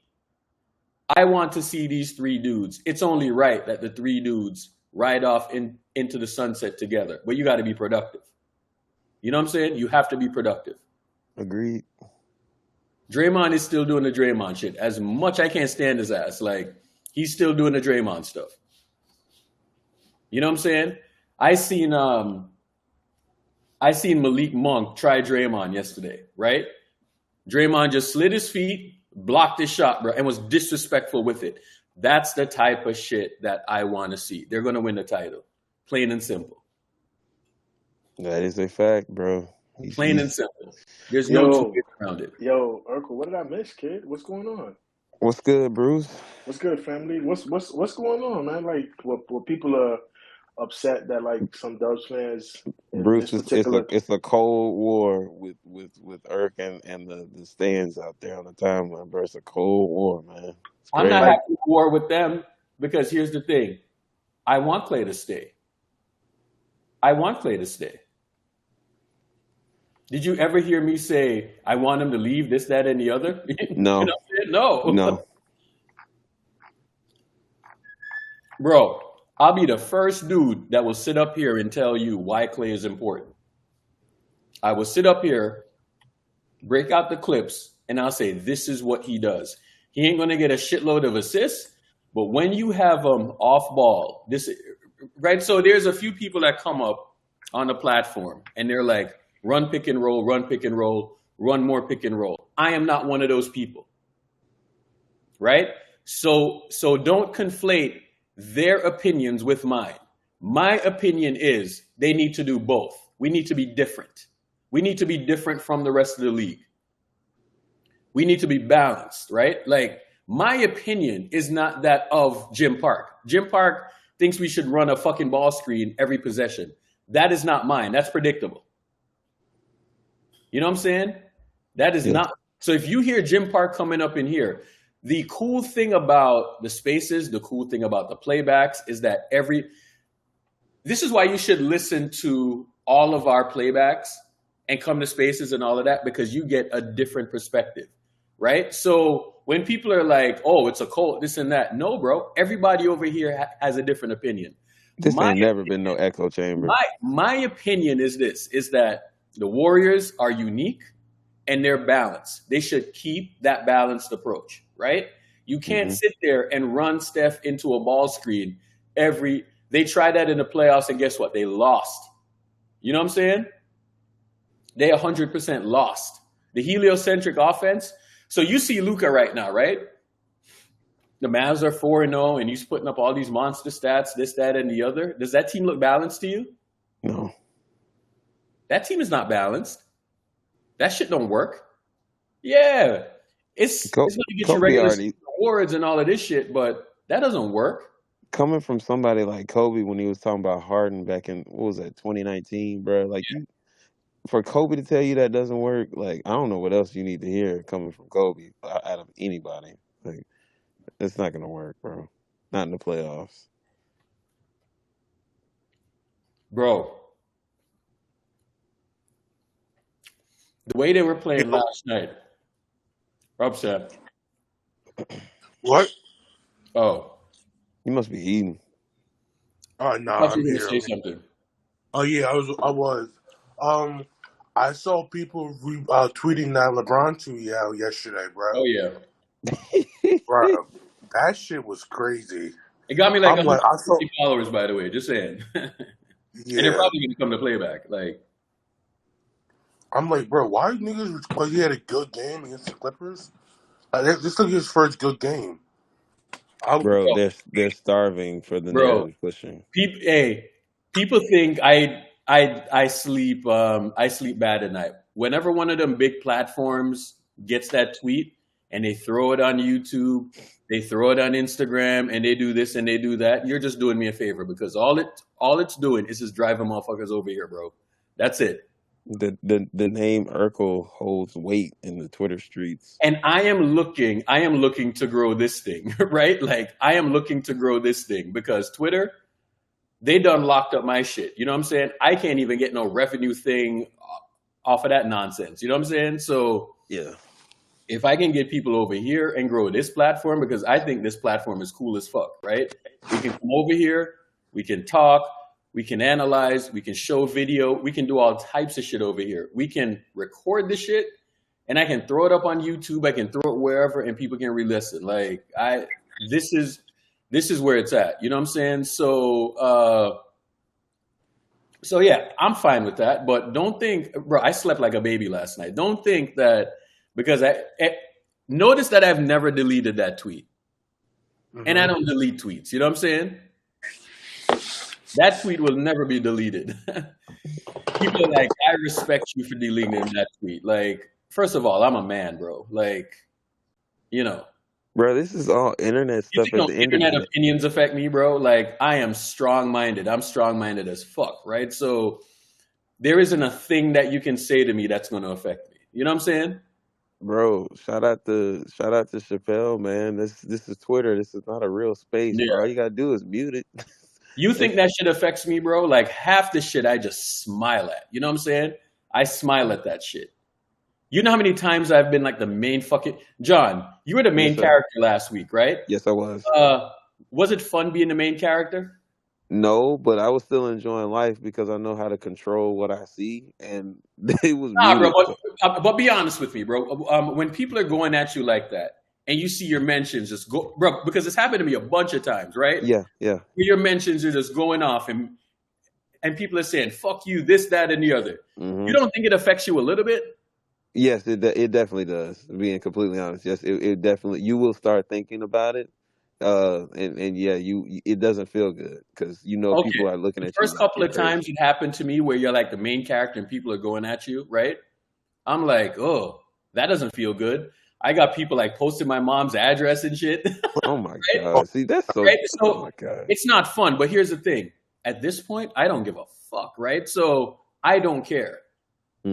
I want to see these three dudes. It's only right that the three dudes ride off into the sunset together. But you got to be productive. You know what I'm saying? You have to be productive. agreed. Draymond is still doing the Draymond shit. As much I can't stand his ass. Like, he's still doing the Draymond stuff. You know what I'm saying? I seen Malik Monk try Draymond yesterday, right? Draymond just slid his feet, blocked his shot, bro, and was disrespectful with it. That's the type of shit that I want to see. They're going to win the title. Plain and simple. That is a fact, bro. Plain and simple. There's no two Yo, ways around it. yo, Urkel, what did I miss, kid? What's going on? What's good, Bruce? What's good, family? What's going on, man? Like, what people are upset that like some Dubs fans in Bruce, this it's particular. a cold war with Irk and the stands out there on the timeline, bro. It's a cold war, man. It's I'm not crazy. having a war with them because here's the thing. I want Klay to stay. I want Klay to stay. Did you ever hear me say, I want him to leave, this, that, and the other? No, You know what I'm saying? No. no. Bro, I'll be the first dude that will sit up here and tell you why Klay is important. I will sit up here, break out the clips, and I'll say, this is what he does. He ain't going to get a shitload of assists, but when you have him off ball, right? So there's a few people that come up on the platform, and they're like, run pick and roll, run more pick and roll. I am not one of those people, right? So don't conflate their opinions with mine. My opinion is they need to do both. We need to be different. We need to be different from the rest of the league. We need to be balanced, right? Like, my opinion is not that of Jim Park. Jim Park thinks we should run a fucking ball screen every possession. That is not mine. That's predictable. You know what I'm saying? That is Yeah. not. So if you hear Jim Park coming up in here, the cool thing about the spaces, the cool thing about the playbacks is that this is why you should listen to all of our playbacks and come to spaces and all of that, because you get a different perspective, right? So when people are like, oh, it's a cult, this and that. No, bro. Everybody over here has a different opinion. This My ain't never been no echo chamber. my opinion is this, is that the Warriors are unique and they're balanced. They should keep that balanced approach, right? You can't hmm sit there and run Steph into a ball screen they tried that in the playoffs and guess what? They lost. You know what I'm saying? They 100% lost. The heliocentric offense. So you see Luka right now, right? The Mavs are 4-0 and he's putting up all these monster stats, this, that, and the other. Does that team look balanced to you? No. That team is not balanced. That shit don't work. Yeah. It's going to get you Kobe regular already awards and all of this shit, but that doesn't work. coming from somebody like Kobe when he was talking about Harden back in what was that 2019, bro? Like for Kobe to tell you that doesn't work, like I don't know what else you need to hear coming from Kobe out of anybody. Like it's not gonna work, bro. Not in the playoffs. Bro, the way they were playing last night. Upset. What? Oh. You must be eating. Oh I no, thought you I'm were here. going to say something. Oh yeah, I was. I saw people tweeting that LeBron tweet out yesterday, bro. Oh, yeah. Bro, that shit was crazy. It got me like I'm like, I saw. 150 followers, by the way, just saying. And they're Yeah, probably going to come to playback. Like, I'm like, bro, why niggas? Because he had a good game against the Clippers. This took his first good game. Bro, bro, they're starving for the bro, narrative pushing. people think I sleep bad at night. Whenever one of them big platforms gets that tweet and they throw it on YouTube, they throw it on Instagram, and they do this and they do that, you're just doing me a favor, because all it's doing is just driving motherfuckers over here, bro. That's it. The name Urkel holds weight in the Twitter streets. And I am looking to grow this thing, right? Like I am looking to grow this thing because Twitter, they done locked up my shit. You know what I'm saying? I can't even get no revenue thing off of that nonsense. You know what I'm saying? So Yeah. if I can get people over here and grow this platform, because I think this platform is cool as fuck, right? We can come over here, we can talk, we can analyze, we can show video, we can do all types of shit over here. We can record the shit and I can throw it up on YouTube, I can throw it wherever and people can re-listen. Like this is where it's at. You know what I'm saying? So yeah, I'm fine with that. But don't think, bro, I slept like a baby last night. Don't think that because notice that I've never deleted that tweet. And I don't delete tweets. You know what I'm saying? That tweet will never be deleted. People are like, I respect you for deleting that tweet. Like, first of all, I'm a man, bro. Like, you know. Bro, this is all internet You stuff think at the end of internet the day. opinions affect me, bro? Like, I am strong-minded. I'm strong-minded as fuck, right? So there isn't a thing that you can say to me that's going to affect me. You know what I'm saying? Bro, shout out to Chappelle, man. This is Twitter. This is not a real space, Yeah. bro. All you gotta do is mute it. You think that shit affects me, bro? Like, half the shit I just smile at. You know what I'm saying? I smile at that shit. You know how many times I've been like the main fucking... John, you were the main Yes, sir. character last week, right? Yes, I was. Was it fun being the main character? No, but I was still enjoying life because I know how to control what I see, and it was Nah, bro, muted. but be honest with me, bro. When people are going at you like that, and you see your mentions just go... Bro, because it's happened to me a bunch of times, right? Yeah. Your mentions are just going off, and people are saying, fuck you, this, that, and the other. hmm You don't think it affects you a little bit? Yes, it definitely does. Being completely honest, yes, it definitely. You will start thinking about it, And yeah, it doesn't feel good because Okay. people are looking The at you first like couple you're of times crazy. it happened to me where you're like the main character and people are going at you, right? I'm like, oh, that doesn't feel good. I got people like posting my mom's address and shit, Oh my right? God! See, that's so. Right? Oh So my God, it's not fun. But here's the thing: at this point, I don't give a fuck, right? So I don't care.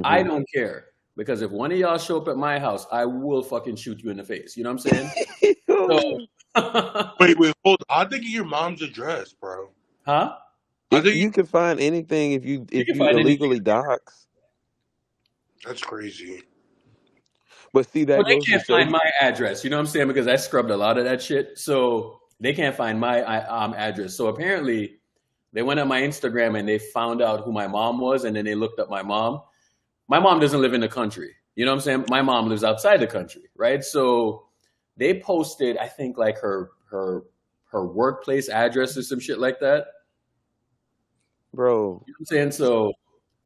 I hmm don't care because if one of y'all show up at my house, I will fucking shoot you in the face. You know what I'm saying? So, Wait, hold. I think your mom's address, bro. huh? I think You can find anything if You can you find anything. illegally dox. that's crazy. But see, Well, that they goes to can't show find you. my address. You know what I'm saying? Because I scrubbed a lot of that shit. So they can't find my address. So apparently, they went on my Instagram and they found out who my mom was, and then they looked up my mom. My mom doesn't live in the country. You know what I'm saying? My mom lives outside the country, right? So they posted, I think, like her workplace address or some shit like that. Bro. You know what I'm saying? So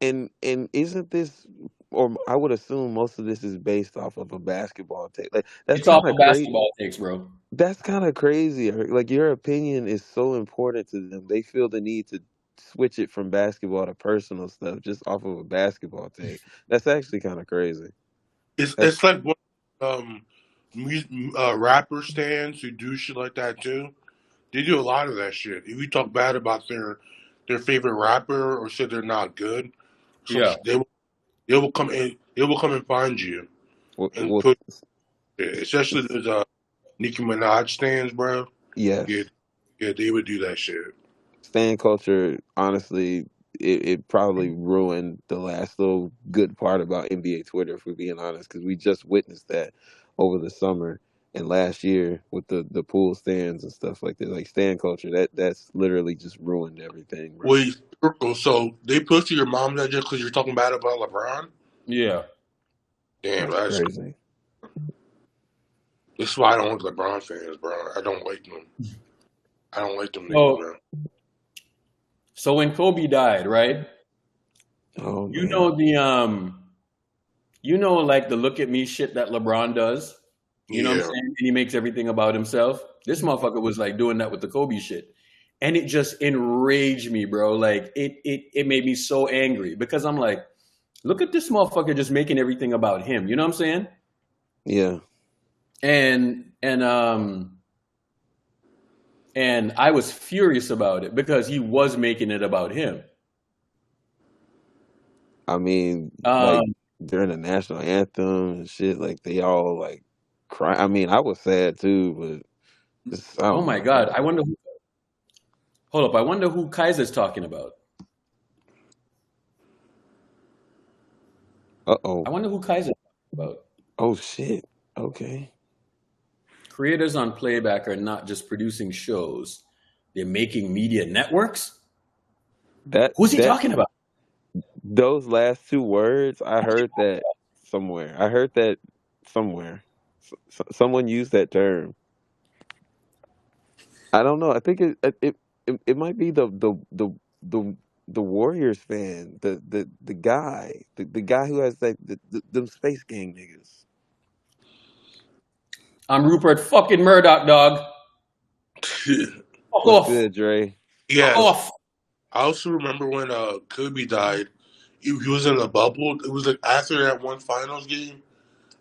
And isn't this, or I would assume most of this is based off of a basketball take. Like that's it's off kind of of crazy. basketball takes, bro. That's kind of crazy. Like your opinion is so important to them. They feel the need to switch it from basketball to personal stuff just off of a basketball take. That's actually kind of crazy. That's It's like what rapper stands who do shit like that too. They do a lot of that shit. If you talk bad about their favorite rapper or say they're not good, Yeah. they will come in. They will come and find you and what. put. Especially those Nicki Minaj stands, bro. Yeah, Yes. yeah, they would do that shit. Stan culture, honestly, it probably ruined the last little good part about NBA Twitter, if we're being honest, because we just witnessed that over the summer and last year with the pool stands and stuff like that. Like Stan culture, that's literally just ruined everything, bro. Wait, so they put to your mom that just because you're talking bad about LeBron? Yeah. Damn, That's crazy. this is why I don't like LeBron fans, bro. I don't like them. I don't like them niggas, So man. so when Kobe died, right? Oh You man. know like the look at me shit that LeBron does. You know what I'm Yeah. saying? And he makes everything about himself. This motherfucker was like doing that with the Kobe shit. And it just enraged me, bro. Like it made me so angry because I'm like, look at this motherfucker just making everything about him. You know what I'm saying? Yeah. And and I was furious about it because he was making it about him. I mean, Um, like during the national anthem and shit, like they all like cry. I mean, I was sad too, but I oh don't my know, God. bro. Hold up. I wonder who Kaiser's talking about. I Uh-oh. wonder who Kaiser's talking about. Oh shit. Okay. Creators on Playback are not just producing shows, they're making media networks. That Who's he that talking about? those last two words, I heard that somewhere. I heard that somewhere. Someone used that term. I don't know. I think it might be the Warriors fan, the guy, the guy who has like them Space Gang niggas. I'm Rupert fucking Murdoch, dog. Fuck What's off. good, Dre? Fuck Yes. off. I also remember when Kobe died. He was in a bubble. It was like after that one finals game,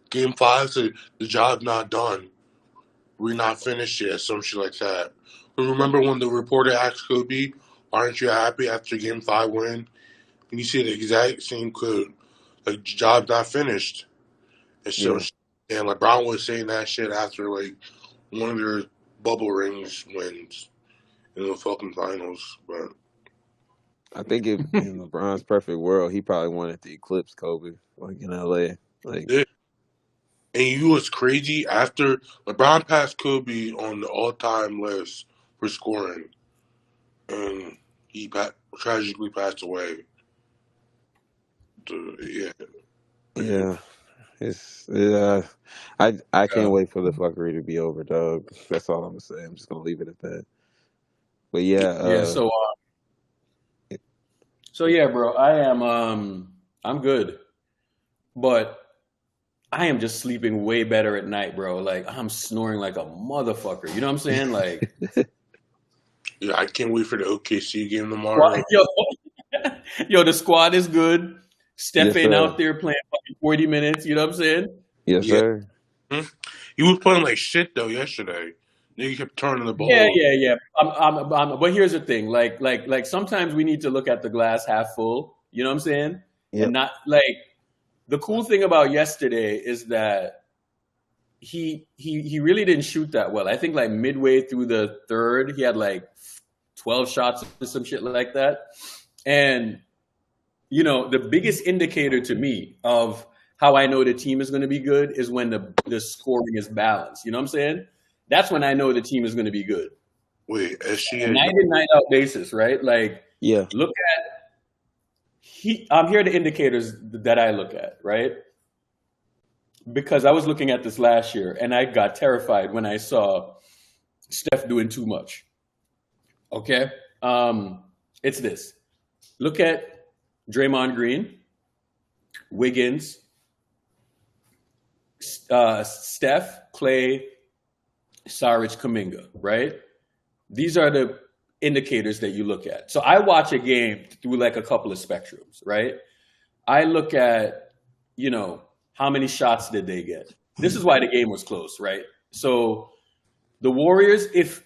game 5, so the job not done. We're not finished yet, some shit like that. But remember when the reporter asked Kobe, "Aren't you happy after game 5 win?" And you see the exact same quote, like job not finished. And so Yeah. and LeBron was saying that shit after like one of their bubble rings wins in the fucking finals. But I think if in LeBron's perfect world, he probably wanted to eclipse Kobe, like in LA. Like, yeah. And you was crazy after LeBron passed Kobe on the all-time list for scoring, and he tragically passed away. Yeah, yeah, I Yeah. can't wait for the fuckery to be over, dog. That's all I'm gonna say. I'm just gonna leave it at that. But yeah, Yeah, so yeah, bro, I'm good. But I am just sleeping way better at night, bro. Like I'm snoring like a motherfucker. You know what I'm saying? Like, Yeah, I can't wait for the OKC game well, tomorrow. yo, the squad is good. Steph Yes, ain't sir. out there playing fucking 40 minutes. You know what I'm saying? Yes, Yeah. sir. He was playing like shit though yesterday. Nigga kept turning the Yeah, ball. yeah. But here's the thing. Like sometimes we need to look at the glass half full. You know what I'm saying? Yep. And not like the cool thing about yesterday is that he really didn't shoot that well. I think like midway through the third, he had like 12 shots or some shit like that. And you know, the biggest indicator to me of how I know the team is going to be good is when the scoring is balanced. You know what I'm saying? That's when I know the team is going to be good. Wait, On a SGA. night in, night out basis, right? Like, Yeah. look at here are the indicators that I look at, right? Because I was looking at this last year and I got terrified when I saw Steph doing too much. Okay? It's this. Look at Draymond Green, Wiggins, Steph, Clay, Saric, Kuminga, right? These are the indicators that you look at. So I watch a game through like a couple of spectrums, right? I look at, you know, how many shots did they get? This is why the game was close, right? So the Warriors, if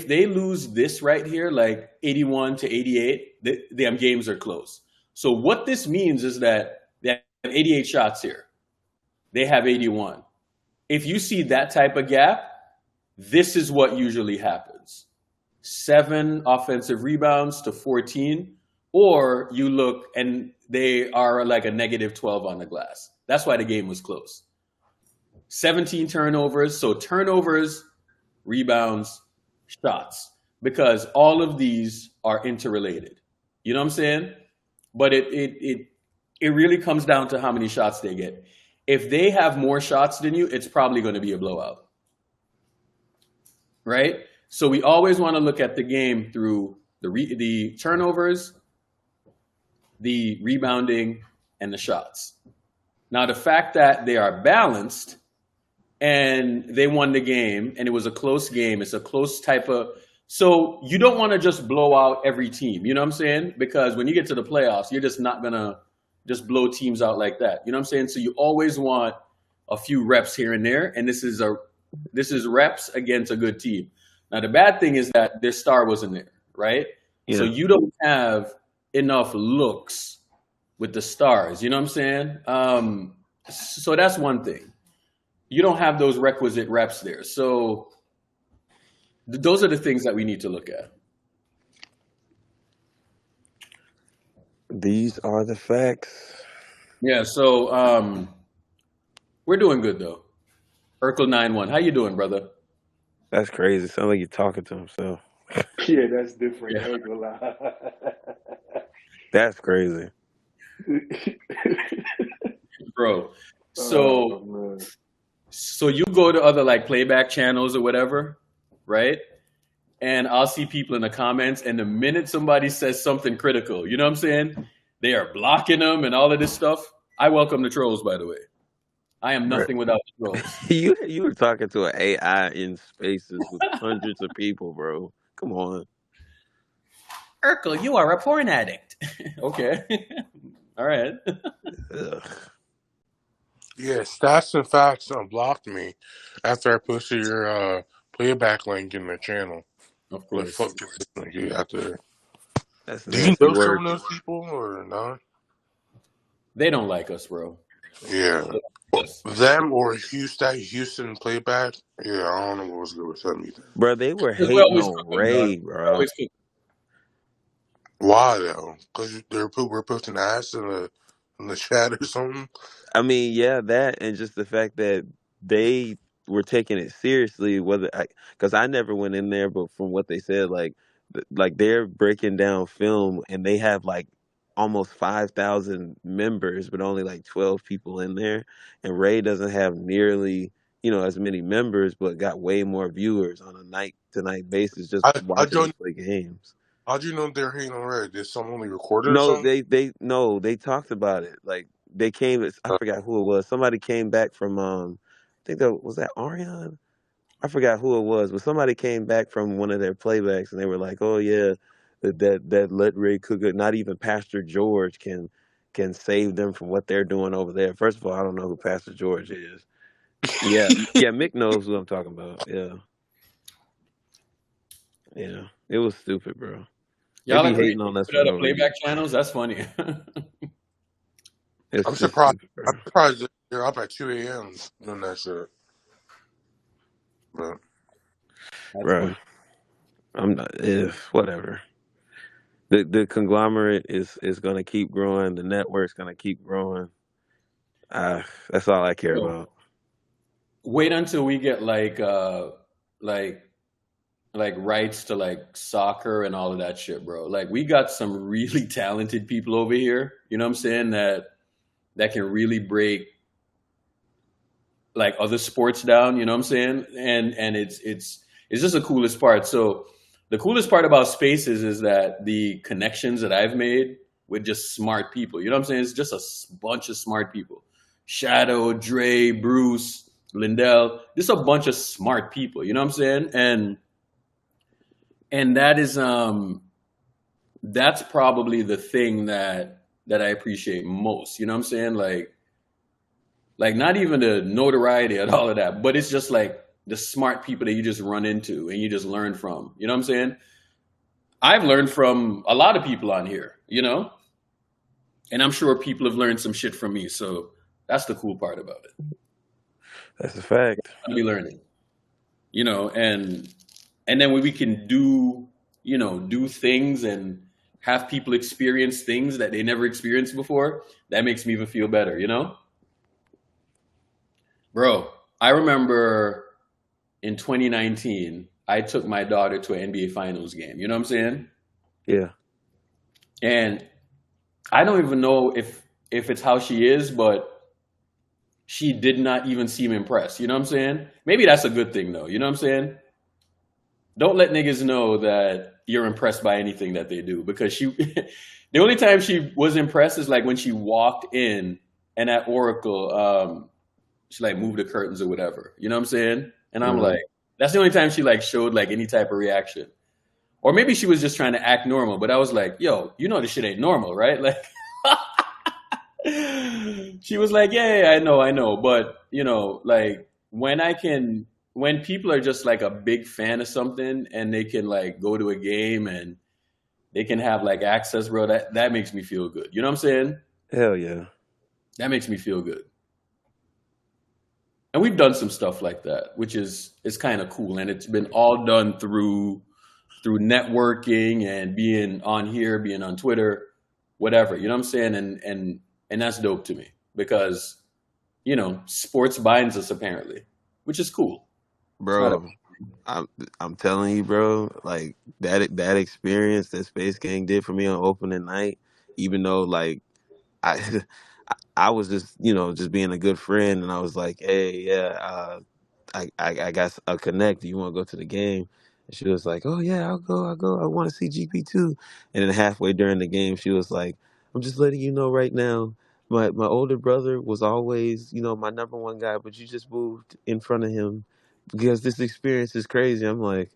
they lose this right here, like 81 to 88, the damn games are close. So what this means is that they have 88 shots here. They have 81. If you see that type of gap, this is what usually happens. 7 offensive rebounds to 14, or you look and they are like a negative 12 on the glass. That's why the game was close. 17 turnovers. So turnovers, rebounds, shots, because all of these are interrelated. You know what I'm saying? But it really comes down to how many shots they get. If they have more shots than you, it's probably going to be a blowout. Right? So we always want to look at the game through the turnovers, the rebounding, and the shots. Now, the fact that they are balanced and they won the game and it was a close game, it's a close type of. So you don't want to just blow out every team. You know what I'm saying? Because when you get to the playoffs, you're just not going to just blow teams out like that. You know what I'm saying? So you always want a few reps here and there. And this is reps against a good team. Now, the bad thing is that their star wasn't there, right? Yeah. So you don't have enough looks with the stars. You know what I'm saying? So that's one thing. You don't have those requisite reps there. So those are the things that we need to look at. These are the facts. Yeah, so we're doing good though. Urkel 91. How you doing, brother? That's crazy. Sounds like you're talking to himself. Yeah, that's different. Yeah. I ain't gonna lie. That's crazy. Bro. Oh, man. So you go to other like playback channels or whatever, right? And I'll see people in the comments, and the minute somebody says something critical, you know what I'm saying? They are blocking them and all of this stuff. I welcome the trolls, by the way. I am nothing without the trolls. You were talking to an AI in spaces with hundreds of people, bro. Come on. Urkel, you are a porn addict. Okay. All right. Ugh. Yeah, Stats and Facts blocked me after I posted your playback link in the channel. Of Like, course. fuck this nigga after. That's Do you nasty know some work. of those people or not? They don't like us, bro. Yeah. Them or Houston playback? Yeah, I don't know what was good with them either. Bro, they were Because hating we're always on cooking, Ray, dog. We're bro. always cooking. Why though? Because we're posting ass in the chat or something. I mean, yeah, that and just the fact that they were taking it seriously. Because I never went in there, but from what they said, like they're breaking down film, and they have like almost 5,000 members, but only like 12 people in there. And Ray doesn't have nearly, as many members, but got way more viewers on a night to night basis just I watching them don't. play games. How'd you know they're hating on Red? Did someone only record it or No, something? they talked about it. Like they came. I forgot who it was. Somebody came back from I think that was that Ariane. I forgot who it was, but somebody came back from one of their playbacks and they were like, "Oh yeah, that Let Ray Cook, not even Pastor George can save them from what they're doing over there." First of all, I don't know who Pastor George is. Yeah, yeah, Mick knows who I'm talking about. Yeah, yeah, it was stupid, bro. They Y'all be like hating on us put for out no a reason. playback channels? That's funny. It's I'm surprised. stupid, bro. I'm surprised that you're up at 2 a.m. doing that shit. But That's Bro, funny. I'm not. Whatever. The conglomerate is gonna keep growing. The network's gonna keep growing. That's all I care So about. wait until we get like rights to like soccer and all of that shit, bro. Like we got some really talented people over here, you know what I'm saying, that can really break like other sports down, you know what I'm saying? And it's just the coolest part. So the coolest part about Spaces is that the connections that I've made with just smart people, you know what I'm saying? It's just a bunch of smart people. Shadow, Dre, Bruce, Lindell, just a bunch of smart people, you know what I'm saying? And that's probably the thing that I appreciate most, you know what I'm saying? Like not even the notoriety and all of that, but it's just like the smart people that you just run into and you just learn from. You know what I'm saying? I've learned from a lot of people on here, you know, and I'm sure people have learned some shit from me. So that's the cool part about it. That's a fact. I'll be learning, you know, and then when we can do, you know, do things and have people experience things that they never experienced before, that makes me even feel better, you know? Bro, I remember in 2019, I took my daughter to an NBA Finals game. You know what I'm saying? Yeah. And I don't even know if it's how she is, but she did not even seem impressed. You know what I'm saying? Maybe that's a good thing, though. You know what I'm saying? Don't let niggas know that you're impressed by anything that they do, because she, the only time she was impressed is like when she walked in and at Oracle, she like moved the curtains or whatever. You know what I'm saying? And I'm hmm like, that's the only time she like showed like any type of reaction. Or maybe she was just trying to act normal, but I was like, yo, you know this shit ain't normal, right? Like she was like, yeah, I know. But you know, like when people are just like a big fan of something and they can like go to a game and they can have like access, bro, that makes me feel good. You know what I'm saying? Hell yeah. That makes me feel good. And we've done some stuff like that, which is kind of cool. And it's been all done through networking and being on here, being on Twitter, whatever. You know what I'm saying? And that's dope to me because, you know, sports binds us apparently, which is cool. It's not a Bro, I'm telling you, bro, like that experience that Space Gang did for me on opening night, even though like I I was just, just being a good friend, and I was like, hey, yeah, I got a connect. Do you want to go to the game? And she was like, oh yeah, I'll go. I want to see GP too. And then halfway during the game, she was like, I'm just letting you know right now, my older brother was always, my number one guy, but you just moved in front of him because this experience is crazy. I'm like,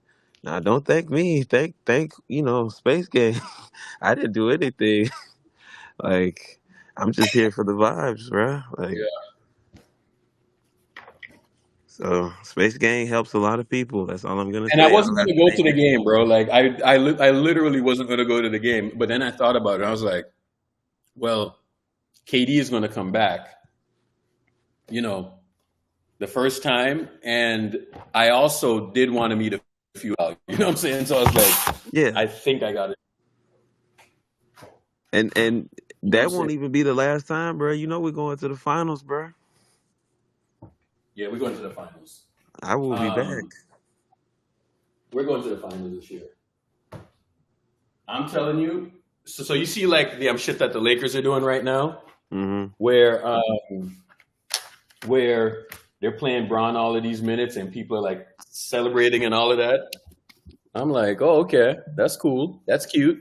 nah, don't thank me. Thank Space Game. I didn't do anything. Like, I'm just here for the vibes, bro. Like, yeah. so Space Gang helps a lot of people. That's all I'm gonna And I say. I wasn't don't have gonna to go to name the it. game, bro. Like I literally wasn't gonna go to the game, but then I thought about it. I was like, well, KD is gonna come back, you know, the first time, and I also did want to meet a few out. You know what I'm saying? So I was like, Yeah, I think I got it. and You know what I'm that saying? won't even be the last time, bro. You know we're going to the finals, bro. Yeah, we're going to the finals. I will be back. We're going to the finals this year. I'm telling you. So you see like the shit that the Lakers are doing right now, Mm-hmm. where they're playing Braun all of these minutes and people are like celebrating and all of that. I'm like, oh, okay, that's cool, that's cute.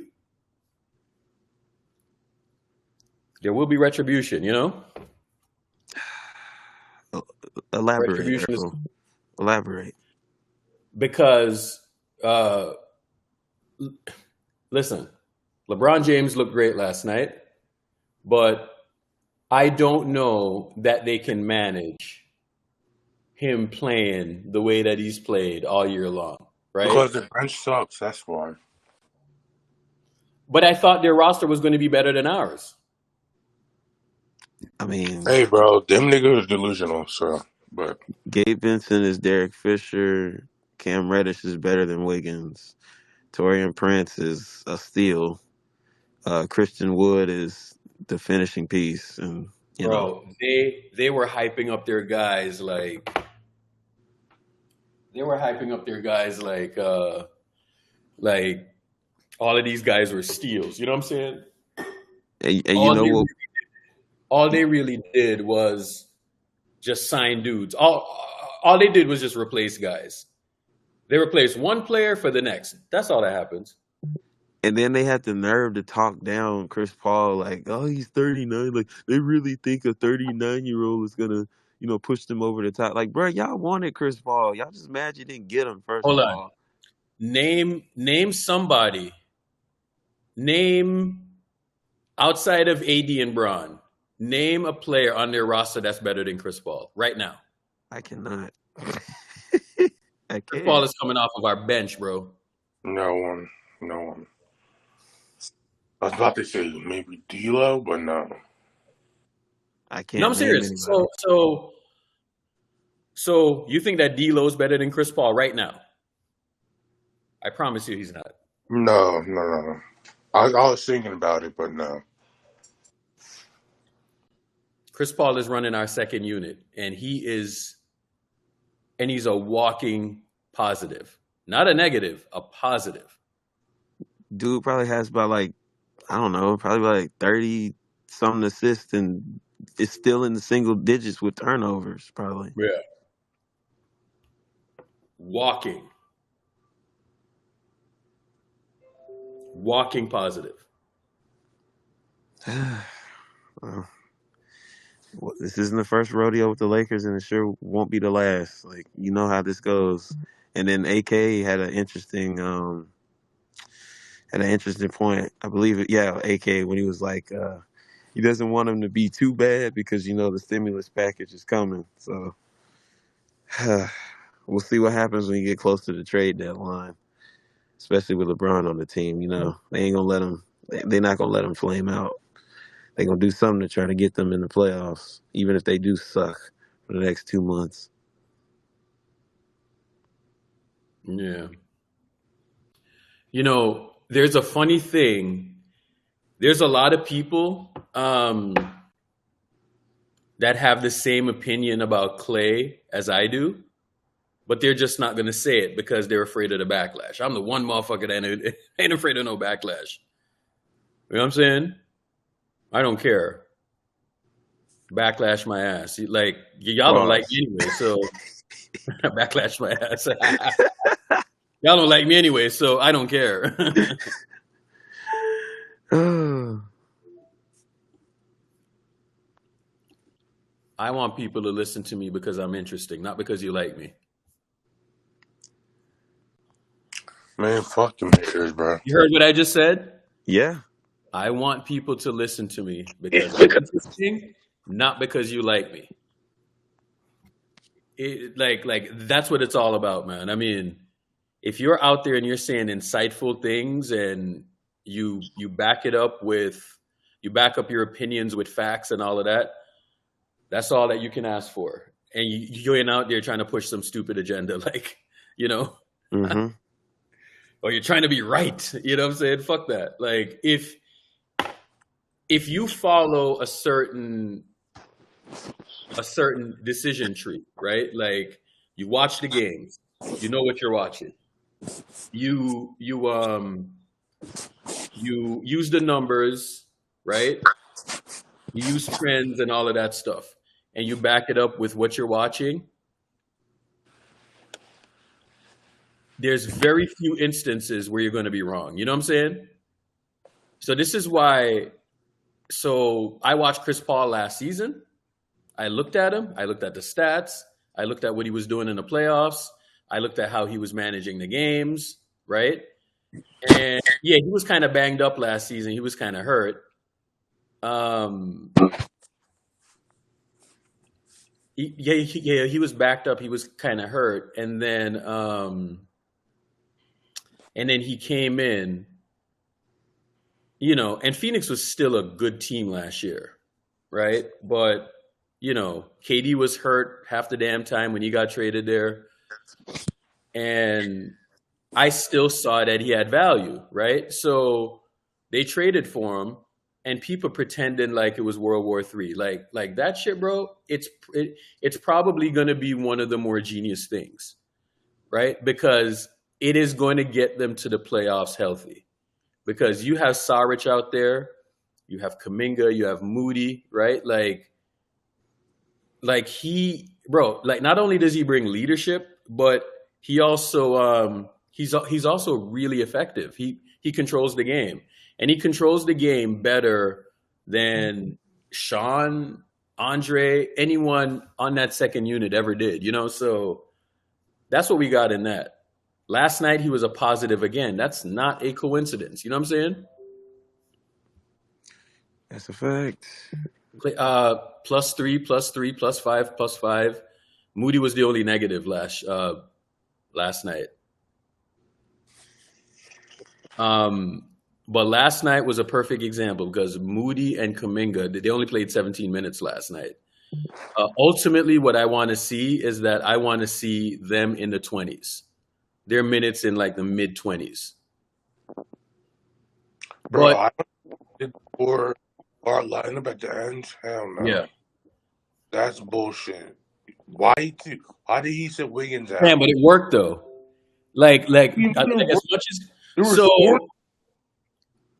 There will be retribution, you know? Elaborate, Retribution is Earl. Elaborate. because, uh, listen, LeBron James looked great last night, but I don't know that they can manage him playing the way that he's played all year long, right? Because the bench sucks. That's why. But I thought their roster was going to be better than ours. I mean, Hey, bro, them niggas are delusional. So, but Gabe Vincent is Derek Fisher. Cam Reddish is better than Wiggins. Torian Prince is a steal. Christian Wood is the finishing piece, and Bro, they were hyping up their guys like like all of these guys were steals. You know what I'm saying? and you All know they what? all they really did was just sign dudes. All they did was just replace guys. They replaced one player for the next. That's all that happens. And then they had the nerve to talk down Chris Paul, like, oh, he's 39. Like, they really think a 39-year-old is gonna, push them over the top. Like, bro, y'all wanted Chris Paul. Y'all just mad you didn't get him. First Hold of on. all, Name somebody. Name outside of AD and Braun. Name a player on their roster that's better than Chris Paul right now. I cannot. I Chris Paul can't. is coming off of our bench, bro. no one. I was about to say maybe D'Lo, but no. I No, can't I'm name serious. anybody. So you think that D'Lo is better than Chris Paul right now? I promise you, he's not. No. I was thinking about it, but no. Chris Paul is running our second unit, and he's a walking positive, not a negative, a positive. Dude probably has about like, I don't know, probably about like 30 something assists and is still in the single digits with turnovers, probably. Yeah, walking positive. Well, this isn't the first rodeo with the Lakers, and it sure won't be the last. Like, you know how this goes. And then AK had an interesting point. I believe it. Yeah, AK when he was like, he doesn't want him to be too bad because the stimulus package is coming. So we'll see what happens when you get close to the trade deadline, especially with LeBron on the team. They ain't gonna let him. They're not gonna let him flame out. They're gonna do something to try to get them in the playoffs, even if they do suck for the next 2 months. Yeah. There's a funny thing. There's a lot of people that have the same opinion about Clay as I do, but they're just not going to say it because they're afraid of the backlash. I'm the one motherfucker that ain't afraid of no backlash. You know what I'm saying? I don't care. Backlash my ass. Like, y'all don't like me anyway, so backlash my ass. Y'all don't like me anyway, so I don't care. I want people to listen to me because I'm interesting, not because you like me. Man, fuck them haters, bro. You heard what I just said? Yeah. I want people to listen to me because I'm interesting, not because you like me. Like that's what it's all about, man. I mean, if you're out there and you're saying insightful things and you back up your opinions with facts and all of that, that's all that you can ask for. And you ain't out there trying to push some stupid agenda, like, Mm-hmm. or you're trying to be right. You know what I'm saying? Fuck that. Like, if you follow a certain decision tree, right? Like, you watch the games, you know what you're watching. You use the numbers, right? You use trends and all of that stuff, and you back it up with what you're watching. There's very few instances where you're going to be wrong. You know what I'm saying? So this is why So I watched Chris Paul last season. I looked at him. I looked at the stats. I looked at what he was doing in the playoffs. I looked at how he was managing the games, right? And yeah, he was kind of banged up last season. He was kind of hurt. Um, he was backed up. He was kind of hurt, and then he came in, and Phoenix was still a good team last year, right? But KD was hurt half the damn time when he got traded there, and I still saw that he had value, right? So they traded for him, and people pretending like it was World War III, like that shit, bro. It's probably going to be one of the more genius things, right? Because it is going to get them to the playoffs healthy. Because you have Saric out there, you have Kuminga, you have Moody, right? Like not only does he bring leadership, but he also he's also really effective. He controls the game, and he controls the game better than Sean, Andre, anyone on that second unit ever did. So that's what we got in that. Last night he was a positive again. That's not a coincidence. You know what I'm saying? That's a fact. +3, +3, +5, +5. Moody was the only negative last night. But last night was a perfect example because Moody and Kuminga, they only played 17 minutes last night. Ultimately, what I want to see is that I want to see them in the 20s. Their minutes in like the mid-20s. Bro, But I did for our lineup at the end. Hell no. yeah, That's bullshit. Why did he sit Wiggins out? but it worked though. Like It I think as worked. much as There was so, four.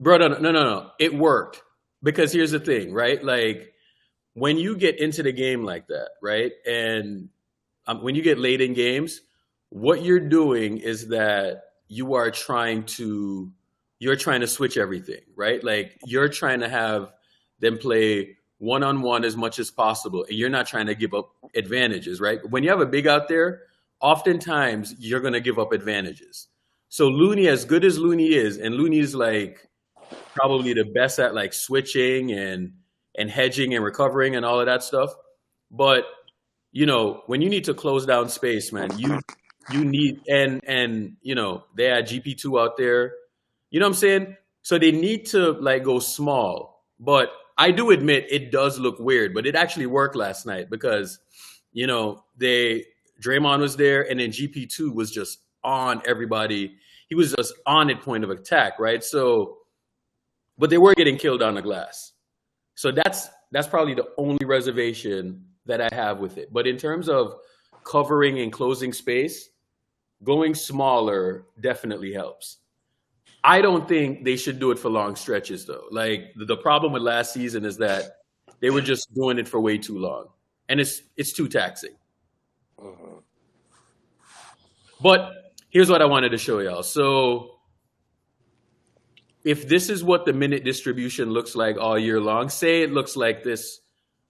bro. No. It worked because here's the thing, right? Like when you get into the game like that, right, and when you get late in games, what you're doing is that you're trying to switch everything, right? Like you're trying to have them play one-on-one as much as possible, and you're not trying to give up advantages, right? When you have a big out there, oftentimes you're going to give up advantages. So Looney, as good as Looney is, and Looney is like probably the best at like switching and hedging and recovering and all of that stuff. But when you need to close down space, man, you need and they had GP2 out there. You know what I'm saying? So they need to like go small. But I do admit it does look weird, but it actually worked last night because Draymond was there, and then GP2 was just on everybody. He was just on at point of attack, right? So, but they were getting killed on the glass. So that's probably the only reservation that I have with it. But in terms of covering and closing space, going smaller definitely helps. I don't think they should do it for long stretches, though. Like the problem with last season is that they were just doing it for way too long, and it's too taxing. But here's what I wanted to show y'all. So if this is what the minute distribution looks like all year long, say it looks like this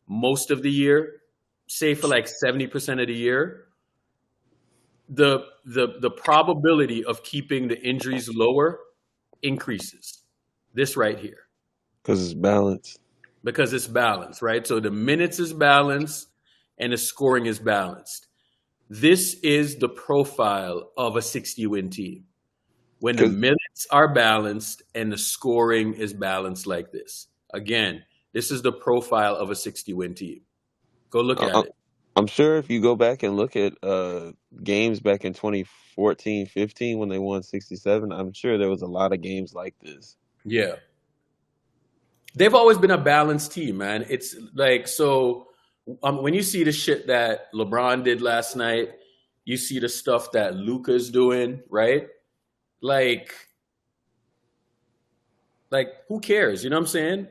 most of the year, say for like 70% of the year, the probability of keeping the injuries lower increases. This right here. Because it's balanced. Because it's balanced, right? So the minutes is balanced and the scoring is balanced. This is the profile of a 60-win team. When the minutes are balanced and the scoring is balanced like this. Again, this is the profile of a 60-win team. Go look at it. I'm sure if you go back and look at games back in 2014, 15 when they won 67, I'm sure there was a lot of games like this. Yeah. They've always been a balanced team, man. It's like, so when you see the shit that LeBron did last night, you see the stuff that Luka's doing, right? Like who cares? You know what I'm saying?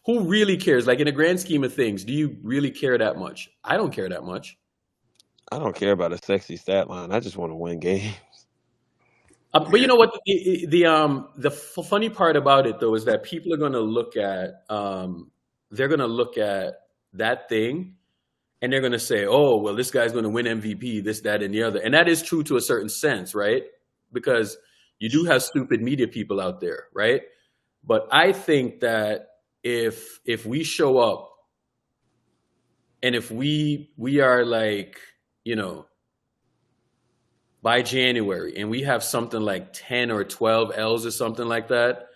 Who really cares? Like in the grand scheme of things, do you really care that much? I don't care that much. I don't care about a sexy stat line. I just want to win games. But you know what? The funny part about it though is that people are going to look at they're going to look at that thing and they're going to say, "Oh, well, this guy's going to win MVP, this, that, and the other," and that is true to a certain sense, right? Because you do have stupid media people out there, right? But I think that if we show up and if we are like, you know, by January and we have something like 10 or 12 L's or something like that,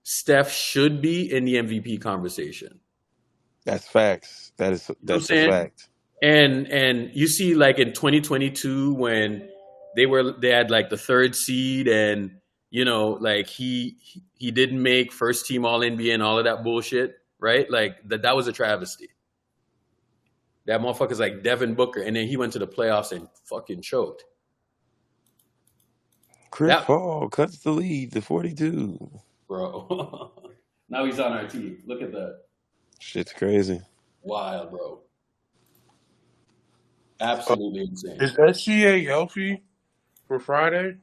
Steph should be in the MVP conversation. That's facts. You know what I'm That's a saying? fact. And you see, like in 2022 when they had like the third seed and you know like he didn't make first team All NBA and all of that bullshit, right? Like that was a travesty. That motherfucker's like Devin Booker, and then he went to the playoffs and fucking choked. Chris That Paul cuts the lead to 42. bro. Now he's on our team. Look at that. Shit's crazy. Wild, bro. Absolutely insane. Is SGA healthy for Friday?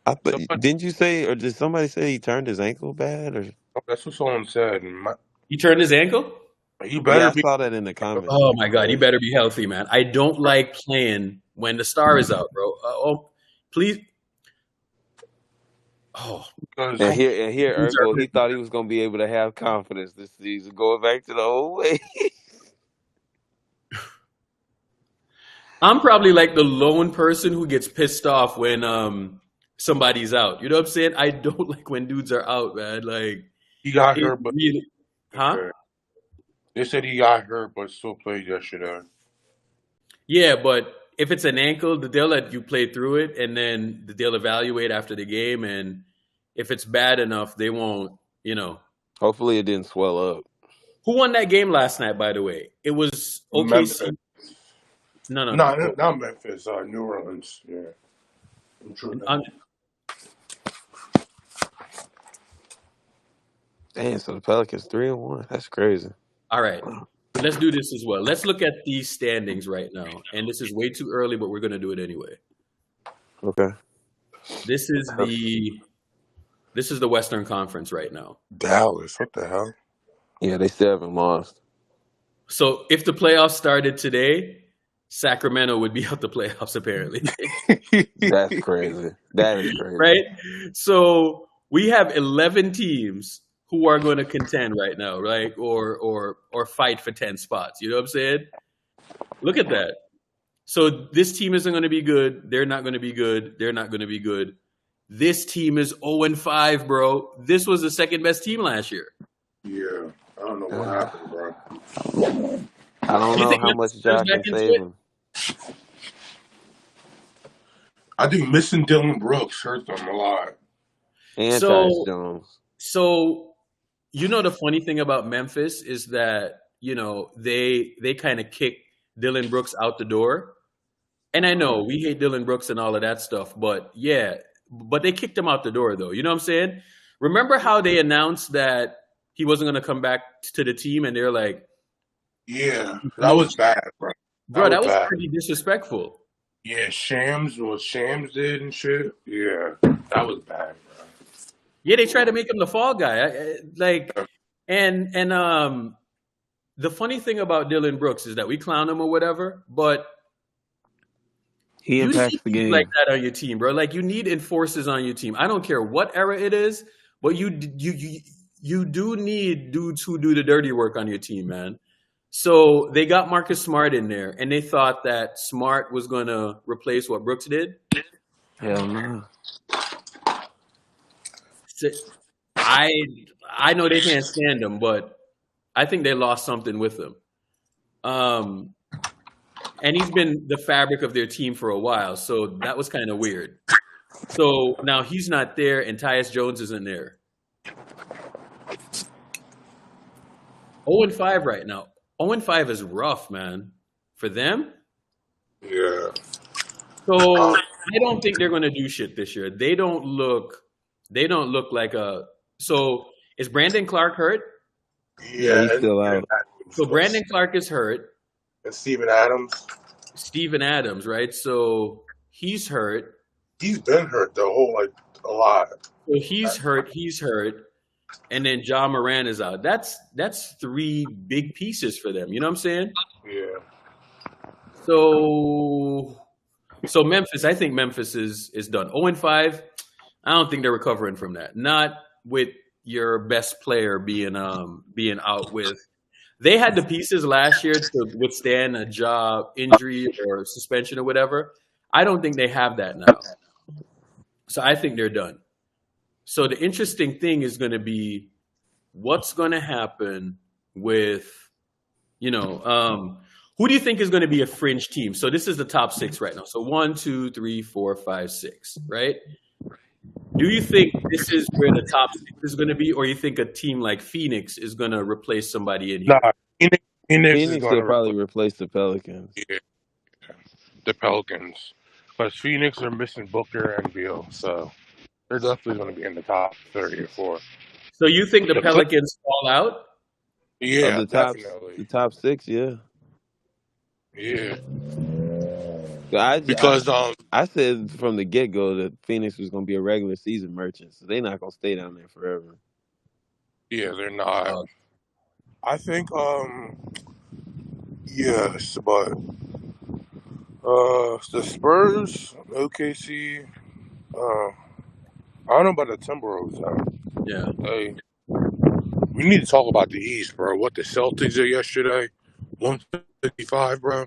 Somebody, Didn't you say, or did somebody say he turned his ankle bad? Or that's what someone said. He turned his ankle? He yeah, better I be. saw that in the comments. Oh my God, he better be healthy, man. I don't like playing when the star is out, bro. Please. Oh, Because And here, these are Urkel, he thought he was gonna be able to have confidence this season, going back to the old way. I'm probably like the lone person who gets pissed off when somebody's out. You know what I'm saying? I don't like when dudes are out, man. Like he got it hurt, but really, huh? they said he got hurt, but still played yesterday. Yeah, but if it's an ankle, they'll let you play through it, and then they'll evaluate after the game. And if it's bad enough, they won't. You know, Hopefully, it didn't swell up. who won that game last night? By the way, it was OKC. Memphis. No. No, not Memphis. New Orleans. Yeah. I'm sure. Damn, so the Pelicans 3-1. That's crazy. All right. Let's do this as well. Let's look at these standings right now. And this is way too early, but we're going to do it anyway. Okay. This is the Western Conference right now. Dallas. What the hell? Yeah, they still haven't lost. So if the playoffs started today, Sacramento would be out the playoffs apparently. That's crazy. That is crazy. Right? So we have 11 teams who are going to contend right now, right? Or fight for 10 spots. You know what I'm saying? Look at that. So this team isn't going to be good. They're not going to be good. They're not going to be good. This team is 0-5, bro. This was the second best team last year. Yeah. I don't know what happened, bro. I don't You know think how Memphis much turns Josh can back into save it? him. I think missing Dylan Brooks hurt them a lot. And Tyus So, Jones. so you know the funny thing about Memphis is that you know they kind of kick Dylan Brooks out the door. And I know we hate Dylan Brooks and all of that stuff, but yeah, but they kicked him out the door though. You know what I'm saying? Remember how they announced that he wasn't going to come back to the team, and they're like, Yeah. That was bad, bro. "Bro, that was bad. pretty disrespectful." Yeah, Shams did and shit. Yeah. That was bad, bro. Yeah, they tried to make him the fall guy. And the funny thing about Dylan Brooks is that we clown him or whatever, but He you impacts need the people game. like that on your team, bro. Like you need enforcers on your team. I don't care what era it is, but you do need dudes who do the dirty work on your team, man. So they got Marcus Smart in there, and they thought that Smart was going to replace what Brooks did. Hell no. So I know they can't stand him, but I think they lost something with him. And he's been the fabric of their team for a while, so that was kind of weird. So now he's not there, and Tyus Jones isn't there. 0-5 right now. 0-5 is rough, man, for them. Yeah. So I don't think they're going to do shit this year. They don't look like a. So is Brandon Clark hurt? Yeah, he's and- still out. and So Brandon Clark is hurt. Steven Adams. Steven Adams, right? So he's hurt. He's been hurt the whole a lot. So he's hurt, and then John Moran is out. That's three big pieces for them. You know what I'm saying? Yeah. So Memphis, I think Memphis is done. 0-5. I don't think they're recovering from that. Not with your best player being out with. They had the pieces last year to withstand a job injury or suspension or whatever. I don't think they have that now. So I think they're done. So the interesting thing is going to be what's going to happen with, who do you think is going to be a fringe team? So this is the top 6 right now. So 1, 2, 3, 4, 5, 6, right? Do you think this is where the top 6 is going to be, or you think a team like Phoenix is going to replace somebody in here? Nah, Phoenix is Phoenix going will to probably replace the Pelicans. yeah, the Pelicans. But Phoenix are missing Booker and Beal, so they're definitely going to be in the top 30 or 4. So you think the The Clip- Pelicans fall out? Yeah, Of the definitely. top 6, yeah. Yeah, So because I said from the get-go that Phoenix was going to be a regular season merchant, so they're not going to stay down there forever. yeah, they're not. Oh, I think yes, but the Spurs, OKC, I don't know about the Timberwolves though. yeah. Hey, we need to talk about the East, bro. What the Celtics did yesterday, 155, bro.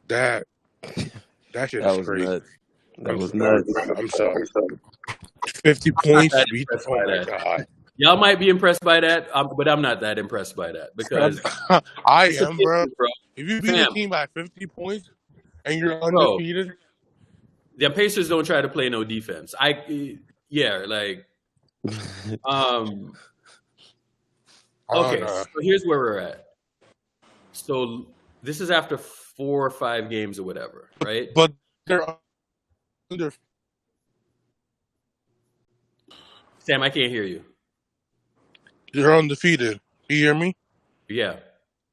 That shit That is was crazy. nuts. That I'm was sorry, nuts. bro. I'm sorry. 50 I'm not points. that Beat. impressed Oh by my that. god. Y'all might be impressed by that, but I'm not that impressed by that because I it's the am, bro. Pacers, bro. If you beat a Fam, team by 50 points and you're bro, undefeated, the Pacers don't try to play no defense. Like, um, I don't okay. know. So here's where we're at. So this is after 4 or 5 games or whatever, right? But they're under. Sam, I can't hear you. They're undefeated. You hear me? Yeah.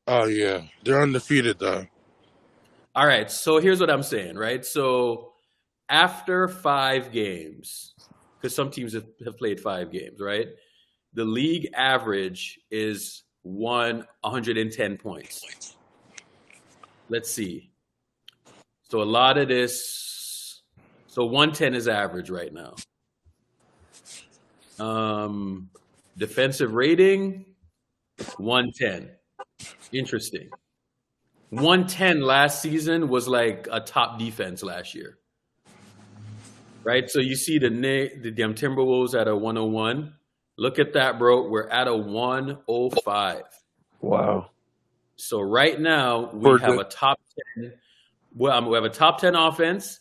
Oh yeah, they're undefeated though. All right. So here's what I'm saying, right? So after 5 games, because some teams have played 5 games, right? The league average is 110 points. Let's see. So a lot of this, so 110 is average right now. Defensive rating, 110. Interesting. 110 last season was like a top defense last year, right? So you see the damn Timberwolves at a 101. Look at that, bro. We're at a 105. Wow. So right now we For have the a top 10. Well, we have a top 10 offense,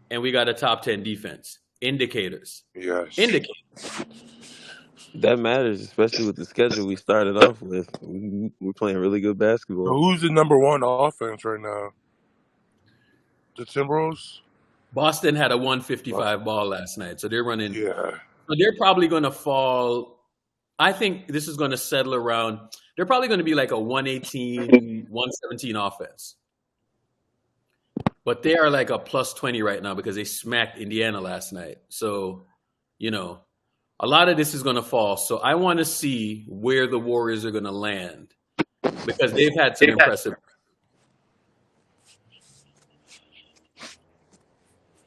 and we got a top 10 defense. Indicators. yes. Indicators. That matters, especially with the schedule we started off with. We're playing really good So basketball. who's the number 1 offense right now? The Timberwolves. Boston had a 155 ball last night, so they're running. Yeah. So they're probably going to fall. I think this is going to settle around. They're probably going to be like a 118, 117 offense. But they are like a plus 20 right now because they smacked Indiana last night. So, a lot of this is going to fall. So I want to see where the Warriors are going to land because they've had some impressive.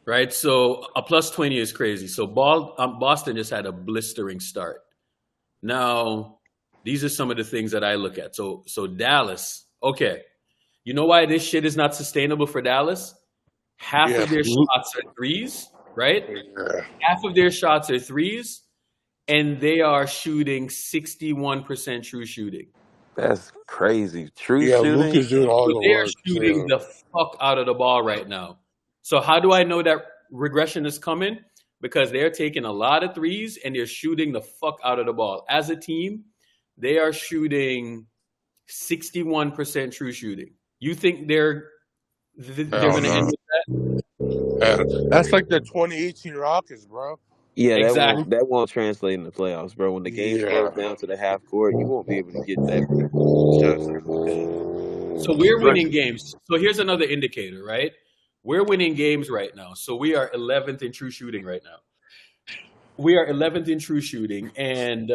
Right? So a plus 20 is crazy. So Boston just had a blistering start. Now, these are some of the things that I look at. So Dallas, okay. You know why this shit is not sustainable for Dallas? Half Yeah. of their shots are threes, right? Yeah. Half of their shots are threes, and they are shooting 61% true shooting. That's crazy. True Yeah, Luke shooting? is doing all So the they are work shooting too. the fuck out of the ball right now. So how do I know that regression is coming? Because they're taking a lot of threes and they're shooting the fuck out of the ball. As a team, they are shooting 61% true shooting. You think they're I going don't to end know. with that? That's like the 2018 Rockets, bro. Yeah, Exactly. that won't translate in the playoffs, bro. When the game Yeah. slows down to the half court, you won't be able to get that shots up because So we're winning games. So here's another indicator, right? We're winning games right now. So we are 11th in true shooting right now. we are 11th in true shooting, and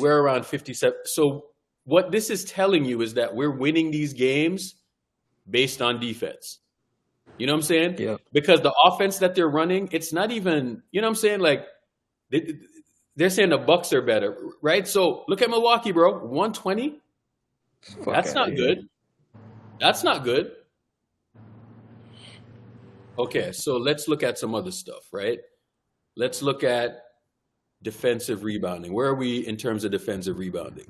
we're around 57. So what this is telling you is that we're winning these games based on defense. You know what I'm saying? Yeah. Because the offense that they're running, it's not even, you know what I'm saying? Like they're saying the Bucks are better, right? So look at Milwaukee, bro. 120. Fuck That's outta not here. good. That's not good. Okay, so let's look at some other stuff, right? Let's look at defensive rebounding. Where are we in terms of defensive rebounding?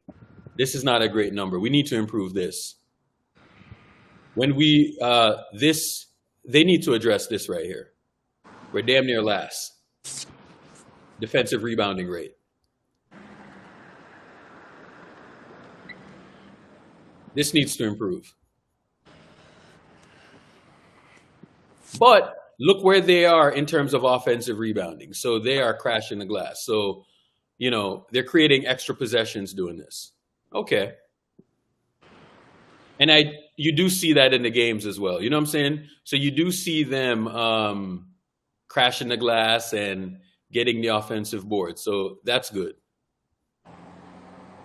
This is not a great number. We need to improve this. When we they need to address this right here. We're damn near last. Defensive rebounding rate. This needs to improve. But look where they are in terms of offensive rebounding. So they are crashing the glass. So, you know, they're creating extra possessions doing this. Okay. And you do see that in the games as well. You know what I'm saying? So you do see them crashing the glass and getting the offensive board. So that's good.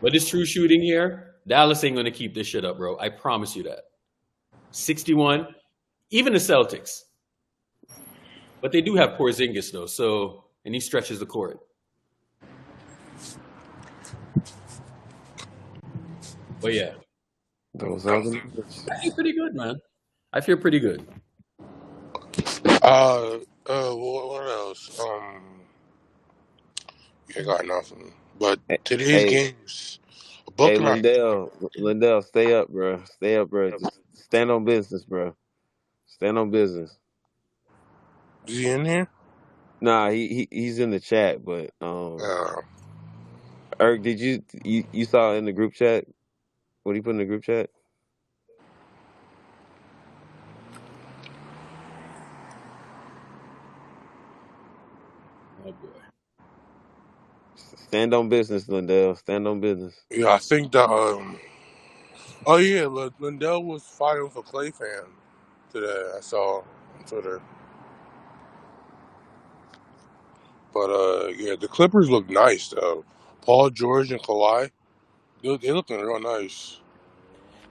But this true shooting here, Dallas ain't going to keep this shit up, bro. I promise you that. 61, even the Celtics. But they do have Porzingis, though, so, and he stretches the court. But yeah. Those are the numbers. I feel pretty good, man. I feel pretty good. What else? I got nothing. But today's Hey, games, hey, book night. Lindell, stay up, bro. Stay up, bro. Just stand on business, bro. Stand on business. Is he in here? Nah, he's in the chat, but Eric, did you saw in the group chat? What he put in the group chat? Oh, boy. Stand on business, Lindell. Stand on business. Yeah, I think that. Oh yeah, Lindell was fighting for Clay fan today. I saw on Twitter. But yeah, the Clippers look nice though. Paul George and Kawhi, they looking real nice.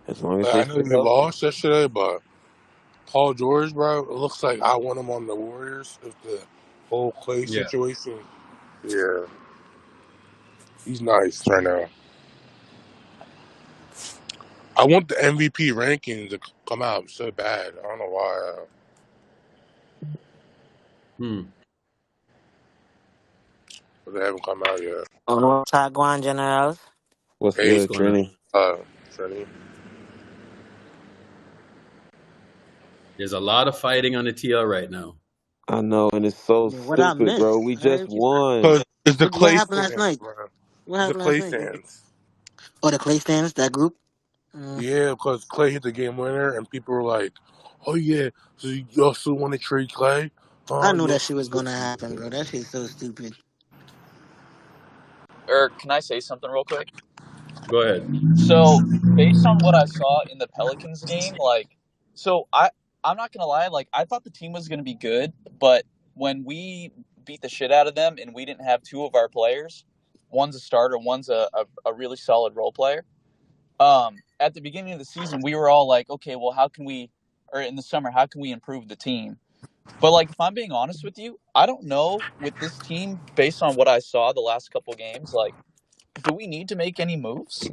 As long as Like, they I know stay they healthy. lost yesterday, but Paul George, bro, it looks like I want him on the Warriors if the whole Clay Yeah. situation. Yeah, he's nice right now. I want the MVP rankings to come out so bad. I don't know why. But they haven't come out yet. What's going, Generals? What's Hey, What's good, going on? Trini? Trini. There's a lot of fighting on the TL right now. I know, and it's so What I stupid, bro. missed? We I just heard you. won. Because it's the What Clay happened last fans, night? bro. What The happened Clay last night? fans. Oh, the Clay fans, that group? Yeah, because Clay hit the game winner, and people were like, "Oh yeah, so y'all still want to trade Clay?" I knew You that shit was gonna happen, bro. That shit's so stupid. Eric, can I say something real quick? Go ahead. So, based on what I saw in the Pelicans game, I'm not gonna lie, I thought the team was gonna be good, but when we beat the shit out of them and we didn't have two of our players, one's a starter, one's a really solid role player. At the beginning of the season, we were all like, okay, well, in the summer, how can we improve the team? But if I'm being honest with you, I don't know with this team based on what I saw the last couple games. Do we need to make any moves?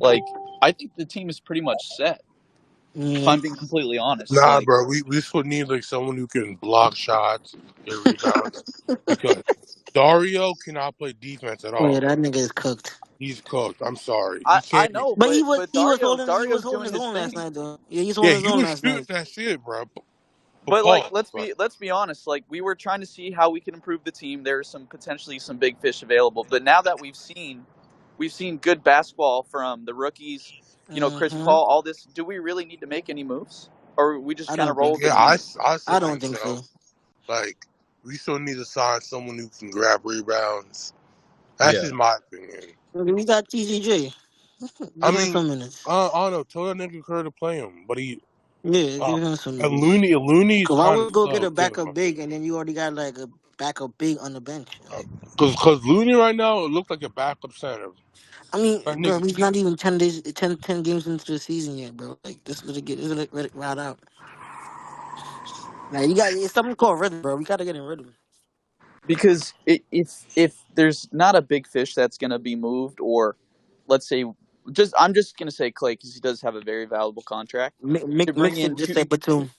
I think the team is pretty much set. If I'm being completely honest. Nah, bro, we still need someone who can block shots, get rebounds, because Dario cannot play defense at Oh yeah, all. that nigga is cooked. He's cooked. I'm sorry. He I can't. know, But but he was Dario's holding doing his his own last thing. night though. Yeah, he's Yeah, holding his he own was last shooting night. that shit, bro. But Pause, let's be honest. We were trying to see how we can improve the team. There are potentially some big fish available. But now that we've seen good basketball from the rookies, Chris Paul, all this. Do we really need to make any moves, or we just I kind of don't roll think with the Yeah, team? I still I don't think think so. so. We still need to sign someone who can grab rebounds. That's just my opinion. We got TCJ. I Give him mean, some minutes. I don't know. Tell that nigga Kerr to play him, but he Yeah, give him some and minutes. Looney's Cause why kind would of we go slow get a too. backup big and then you already got a backup big on the bench. Like, Because Looney right now looks like a backup center. I mean, That bro, nigga, he's not even 10 games into the season yet, bro. Like, let it ride out. Like, it's something called rhythm, bro. We gotta get in rhythm. Because if there's not a big fish that's going to be moved, or let's say, I'm just going to say Clay because he does have a very valuable contract to bring Mix in it just two. say Batum.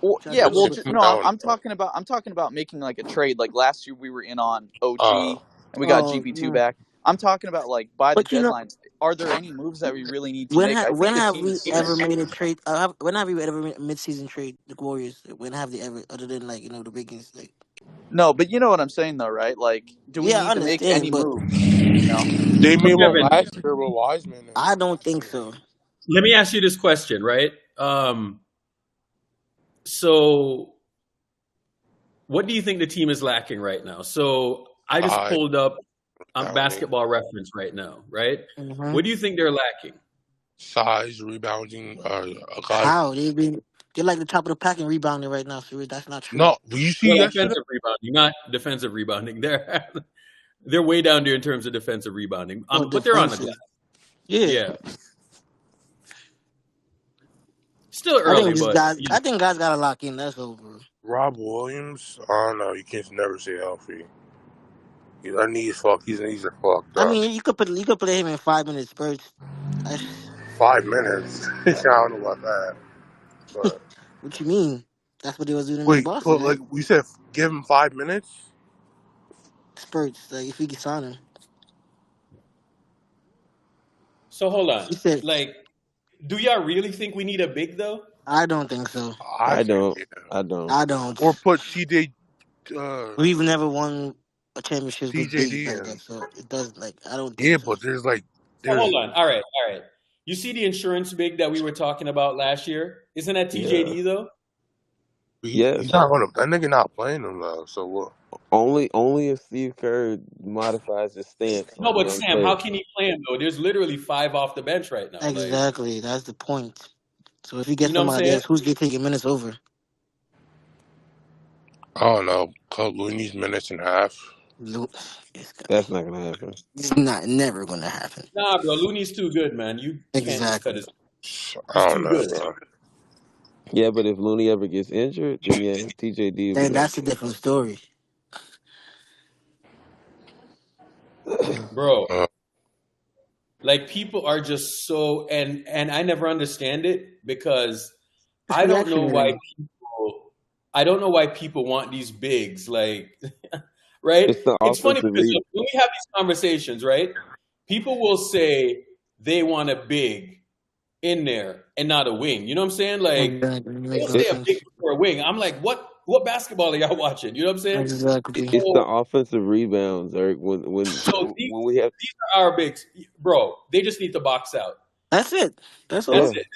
Well, Shout out yeah, to well, Batum. no, that I'm talking about making like a trade. Like last year, we were in on OG was, and we got Oh, GP2 yeah. back. I'm talking about like by the But you know, deadline. Are there any moves that we really need to make? I think when the have team we is ever set. made a trade? When have we ever made a mid-season trade? The Warriors. When have they ever, other than like the Wiggins? Like, No, but you know what I'm saying though, right? Like, do we yeah, I need to make any understand, but moves? You know? they So made one Kevin, last year with Wiseman. I don't think so. let me ask you this question, right? So what do you think the team is lacking right now? So I just Size, pulled up rebounding, Basketball Reference right now, right? Hmm. What do you think they're lacking? size, rebounding. A guy. How they're like the top of the pack in rebounding right now, so that's not true. No, you see Well, yesterday. offensive rebounding, not defensive rebounding. They're way down there in terms of defensive rebounding. Oh, But they're on the defensive. glass. Yeah, Yeah, still I early, think but guys gotta lock in. That's over. Rob Williams. I don't know. You can never say healthy. His knees are fucked I up. mean, you could play him in 5 minute spurts. That's, 5 minutes. I don't know about that. But what you mean? That's what they was doing in wait, Boston, but right? like we said, give him 5 minutes. Spurts. Like if we could sign him, so hold on. he said, Like, do y'all really think we need a big though? "I don't think so. I I think don't. yeah. I don't. I don't. Or put We've never won a championship with bigs TJD like in. that, so it does. Like I don't Yeah, think so. but So hold on. All right. You see the insurance big that we were talking about last year? Isn't that Yeah. TJD though? Yes. he's not gonna. That nigga not playing him though. So what? Only if Steve Kerr modifies his stance No, on but young Sam, how players. can he play him though? There's literally 5 off the bench right now. Like, Exactly. That's the point. So if you get you know what I'm somebody saying? else, who's getting taking minutes over? I don't know. Cut Looney's minutes in half. That's not gonna happen. It's not never gonna happen. Nah, bro, Looney's too good, man. You can't just cut Exactly. his. I He's don't too know, good. bro. Yeah, but if Looney ever gets injured, then yeah, TJD will be Then that's a like, different story. Bro, Uh, like people are just so and I never understand it because It's I don't know why reactionary. people want these bigs like right? it's the It's funny offensive because re- when we have these conversations, right? People will say they want a big in there and not a wing. You know what I'm saying? Like Exactly. It makes they'll no say a it, big sense. for a wing. I'm like, what basketball are y'all watching? You know what I'm saying? Exactly. it's the So offensive rebounds, Eric. so these When we have are our bigs, bro. They just need to box out. That's it. That's That's all. yeah, it.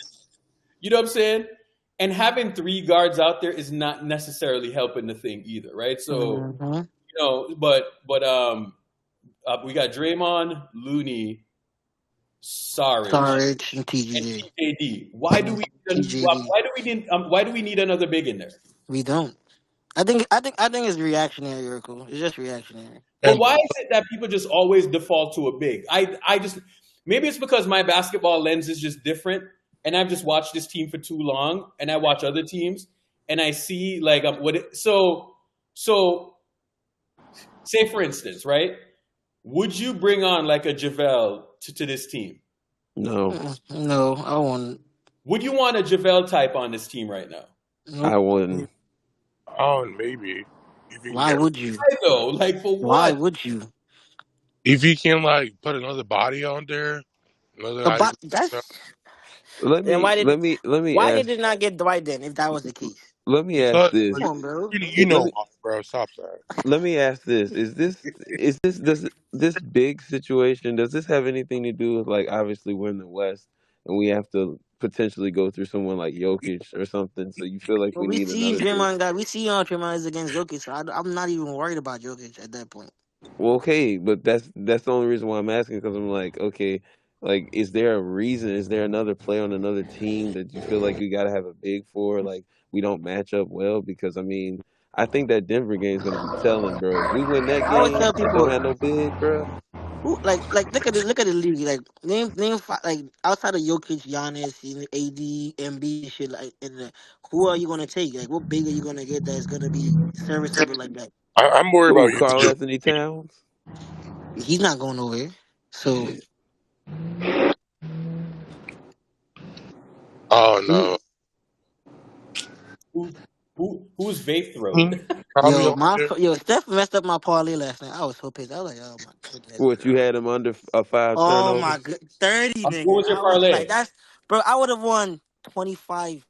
You know what I'm saying? And having 3 guards out there is not necessarily helping the thing either, right? So Mm-hmm. but we got Draymond, Looney, Saric, Sarge and and TGG. TJD. Why do we TJD. why do we need another big in there? We don't. I think it's reactionary, Urkel. It's just reactionary. But and why is it that people just always default to a big? I just maybe it's because my basketball lens is just different, and I've just watched this team for too long, and I watch other teams, and I see like so say for instance, right? Would you bring on like a JaVale to this team? no, No, I won't. Would you want a JaVale type on this team right now? Nope. I wouldn't. maybe if you can Why get would you? Why though? Like for Why what? would you? if you can like put another body on there, another guy that But can that's then Let me why they ask did not get Dwight then if that was the case? let me ask because this. Come on, bro. you Let know me why, bro. Stop that. let me ask this. Does this big situation, does this have anything to do with, like, obviously we're in the West and we have to potentially go through someone like Jokic or something, so you feel like But we we need see another big? we see how Draymond is against Jokic, so I'm not even worried about Jokic at that point. Well, okay, but that's the only reason why I'm asking, because I'm like, okay, like, is there a reason? Is there another player on another team that you feel like you got to have a big for? Like, we don't match up well? Because I mean, I think that Denver game is gonna be telling, bro. If we win that I always game tell and don't people have no big, bro. who look at the league. Like like outside of Jokic, Giannis, AD, Embiid, and shit. Like, who are you gonna take? Like, what big are you gonna get that's gonna be serviceable like that? I'm worried Who? about Carl you. Anthony Towns? He's not going nowhere. So Shit. Oh he, no. Who's Vape Throat? Hmm? Probably over there. Steph messed up my parlay last night. I was so pissed. I was like, oh my goodness, What, you bro. had him under 5 Oh my turnovers? good, 30 What nigga. was your I was like, parlay? that's bro. I would have won 25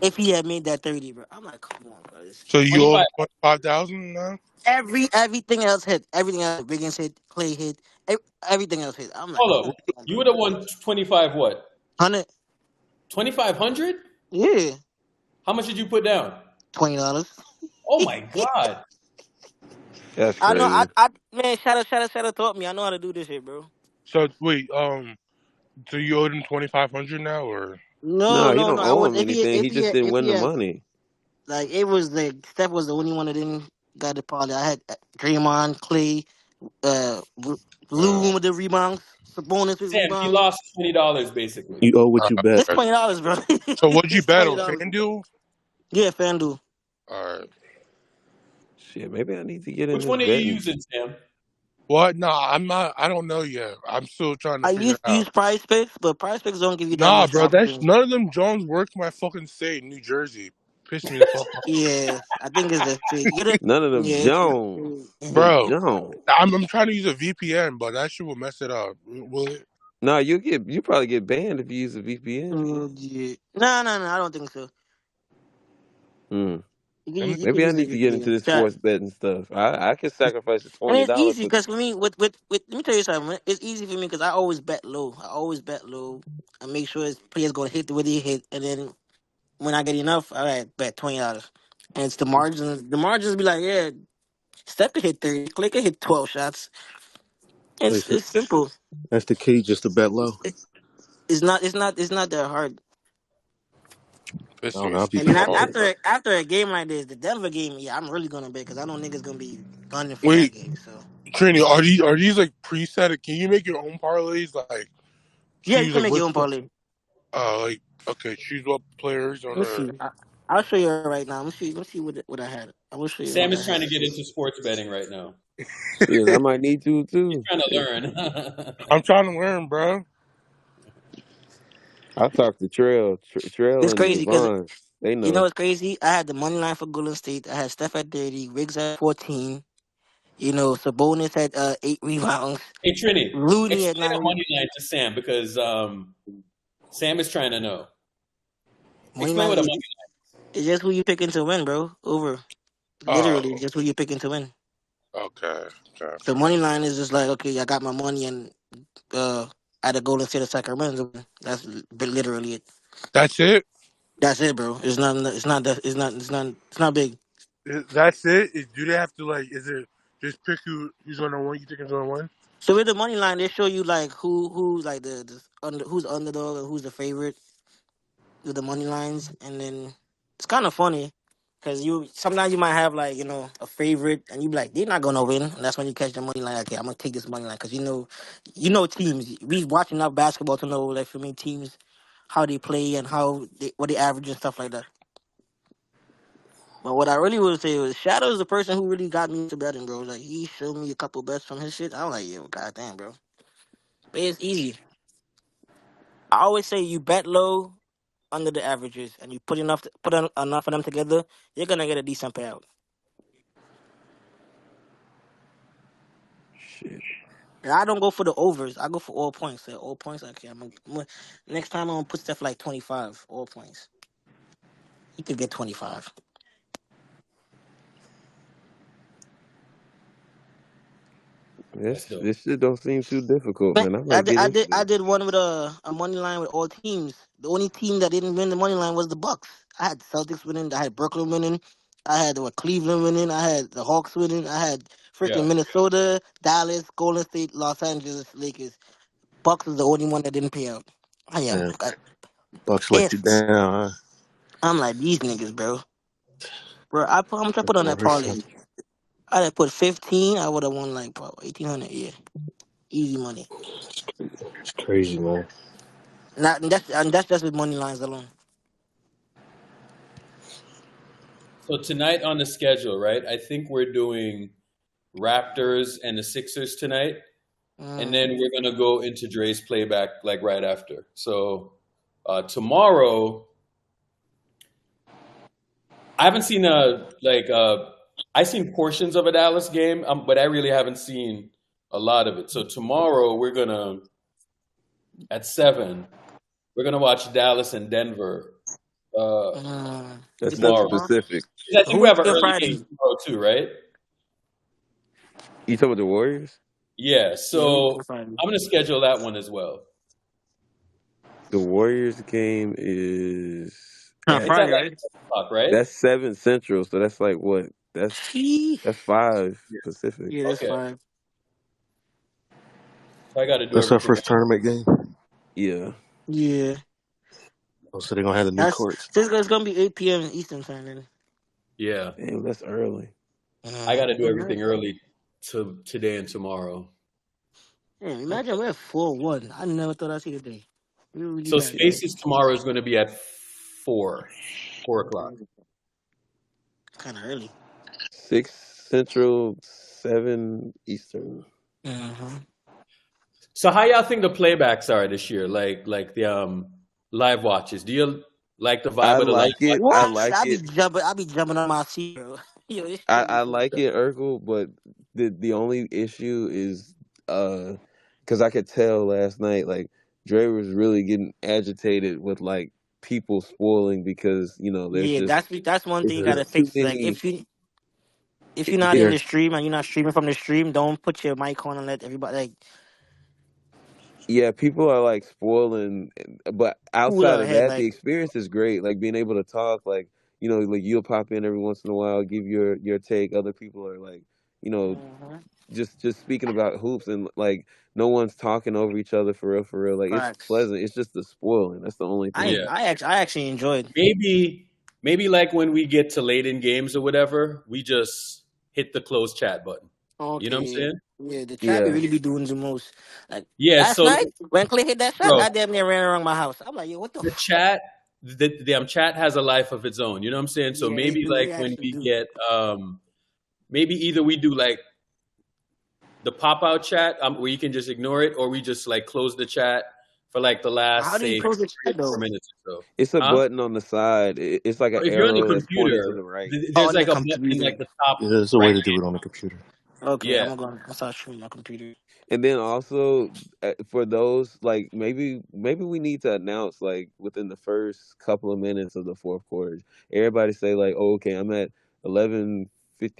if he had made that 30, bro. I'm like, come on, bro. So you owe 25. him 25,000 now? Everything else hit. Everything else. Wiggins hit. Clay hit. Everything else hit. I'm like, Hold come up. on, You bro. would have won 25 what? 100. 2,500? Yeah. How much did you put down? $20. Oh my God. That's I know. crazy. Man, Shadow taught me. I know how to do this shit, bro. So wait, so you owed him 2,500 now, or No, No, he no, don't no. I owe was him anything. He just didn't if win he the had money. like it was like Steph was the only one that didn't got the parlay. I had Draymond, Clay, Lou uh, with the rebounds, Sabonis with Sam, he rebounds. lost $20 basically. You owe what you bet. It's $20, bro. so what'd you It's bet on $20. FanDuel? Yeah, FanDuel. All right. Shit, maybe I need to get in Which this one are you betting. using, Sam? What? No, I'm not. I don't know yet. I'm still trying to I figure it used to out. use Prize Picks, but Prize Picks don't give you that Nah, much bro, that's options. none of them Jones work my fucking state, New Jersey. Pissed me the fuck off, Yeah, I think it's the state. None of them Yeah, it's the Jones. state. Them bro. Jones. I'm trying to use a VPN, but that shit will mess it up. Will it? No, you probably get banned if you use a VPN. Yeah. No. I don't think so. Hmm. Let me. You can Maybe I use the need to get into VPN. this sports betting stuff. I can sacrifice the And it's $20 easy for. because for me, with let me tell you something. It's easy for me because I always bet low. I always bet low. I make sure his players gonna hit the way they hit, and then when I get enough, all right, bet $20. And it's the margins. The margins be like, yeah, Steph could hit 30, Clay could hit 12 shots. Listen, It's simple. that's the key, just to bet low. It, it's not that hard. I Pissed don't me. know. I'll be And then betting. after a game like this, the Denver game, yeah, I'm really gonna bet because I know niggas gonna be gunning for that Wait, game. So Trini, are these like preset? Can you make your own parlays? Like yeah, you choose can like make your which own parlay. like okay, choose what players on Let's the. see. I'll show you right now. Let's see what I had. I will show you Sam what I is trying to had. get into sports betting right now. Shit, I might need to He's too. trying to Shit. learn. I'm trying to learn, bro. I talked to Trail It's and crazy because Devon. They you know know. what's crazy. I had the money line for Golden State. I had Steph at 30, Riggs at 14. You know, Sabonis had 8 rebounds. Hey, Trini, Looney at explain a 9 money line to Sam because Sam is trying to know. money Explain line. what a money It's just who you picking to win, bro. Over. Literally, Oh, just who you picking to win. okay. Okay. The money line is just like, okay, I got my money and uh, I had to Golden State of Sacramento. That's literally it. That's it. That's it, bro. It's not. It's not. It's not. It's not. It's not big. That's it. Do they have to like? Is it just pick who's gonna win? You think is gonna win? So with the money line, they show you like who's like who's the underdog and who's the favorite with the money lines, and then it's kind of funny because you sometimes you might have like a favorite, and you be like they're not gonna win, and that's when you catch the money line. Okay, I'm gonna take this money line because teams. We watch enough basketball to know like for me teams how they play and what they average and stuff like that. But what I really would say was Shadow is the person who really got me into betting, bro. Like he showed me a couple bets from his shit. I was like, yo, goddamn, bro. But it's easy. I always say you bet low under the averages, and you enough of them together, you're gonna get a decent payout. Shit. And I don't go for the overs. I go for all points. So all points. Okay, next time I'm gonna put stuff like 25 all points. You could get 25. That's This dope. this shit don't seem too difficult, But man. I might get into I this. did one with a money line with all teams. The only team that didn't win the money line was the Bucks. I had the Celtics winning. I had Brooklyn winning. I had Cleveland winning. I had the Hawks winning. I had freaking Yeah. Minnesota, Dallas, Golden State, Los Angeles Lakers. Bucks was the only one that didn't pay out. I am Yeah, Bucks let you pissed. down. Huh? I'm like these niggas, bro. Bro, how much I put on that parlay? I had put 15. I would have won like probably 1,800. Yeah, easy money. It's crazy, man. And that's just with money lines alone. So tonight on the schedule, right? I think we're doing Raptors and the Sixers tonight, and then we're gonna go into Dre's playback like right after. So tomorrow, I haven't seen I seen portions of a Dallas game, but I really haven't seen a lot of it. So tomorrow we're gonna at 7, we're gonna watch Dallas and Denver. That's Tomorrow. not specific. I think we have an early Friday? game tomorrow too, right? You talking about the Warriors? Yeah. So Friday. I'm gonna schedule that one as well. The Warriors game is It's Friday, at like right? 7 o'clock, right? that's 7 Central, so that's like what? That's 5 Pacific. Yeah, that's Okay. 5. So I got to do That's our everything. first tournament game. Yeah. Yeah. Oh, so they're gonna have the new courts. It's gonna be 8 p.m. Eastern time then. Yeah. Damn, that's early. I got to do everything early today and tomorrow. Man, imagine we're 4-1. I never thought I'd see the day. Really So bad. Spaces tomorrow is going to be at 4 o'clock. Kind of early. 6 Central, 7 Eastern. So how y'all think the playbacks are this year? Like the live watches. Do you like the vibe I of the like live it. watches? I like it. I be jumping on my seat, bro. Yo, this shit I is- like it, Urkel, but the only issue is because I could tell last night like Dre was really getting agitated with like people spoiling because there's Yeah, just that's one thing you there's gotta too fix. Like many. if you're not Yeah, in the stream and you're not streaming from the stream, don't put your mic on and let everybody like yeah, people are like spoiling, but cool outside out of head. that, the experience is great. Like being able to talk, like like you'll pop in every once in a while, give your take. Other people are like, just speaking about hoops, and like no one's talking over each other for real. Like it's Facts. pleasant. It's just the spoiling. That's the only thing. Yeah. I actually enjoyed. Maybe like when we get to late in games or whatever, we just hit the close chat button. Okay. You know what I'm saying? Yeah, the chat Yeah. really be doing the most. Like Yeah. last So night when Clay hit that shot, Bro. I damn near ran around my house. I'm like, yo, what the the fuck? chat, the damn chat has a life of its own. You know what I'm saying? So Yeah, maybe they like when actually we do. get maybe either we do like the pop out chat where you can just ignore it, or we just like close the chat for like the last How do you say close the chat 4 though? minutes or so. It's a Huh? button on the side. It's like an If you're on the arrow that's pointing to computer, the right. there's On like the a button in computer. like the top Yeah, there's a way right to do hand. it on the computer. Okay, Yeah. I'm gonna start streaming my computer. And then also for those like maybe we need to announce like within the first couple of minutes of the fourth quarter, everybody say like, oh, okay, I'm at 11:58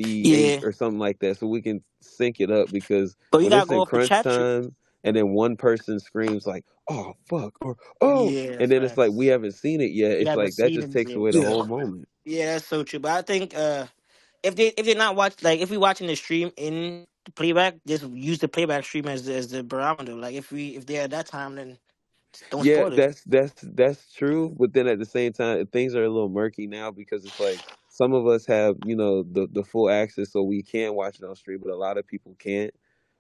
Yeah, or something like that, so we can sync it up because but you when gotta it's go in off the crunch chat. time and then one person screams like, oh fuck, or oh, Yeah, and then it's like facts. we haven't seen it yet. You It's haven't like that seen just it takes yet. away the Yeah. whole moment. Yeah, that's so true. But I think if they're not if we watching the stream in the playback, just use the playback stream as the barometer. Like if they're at that time, then don't Yeah, spoil it. that's true. But then at the same time, things are a little murky now because it's like some of us have the full access, so we can watch it on stream, but a lot of people can't.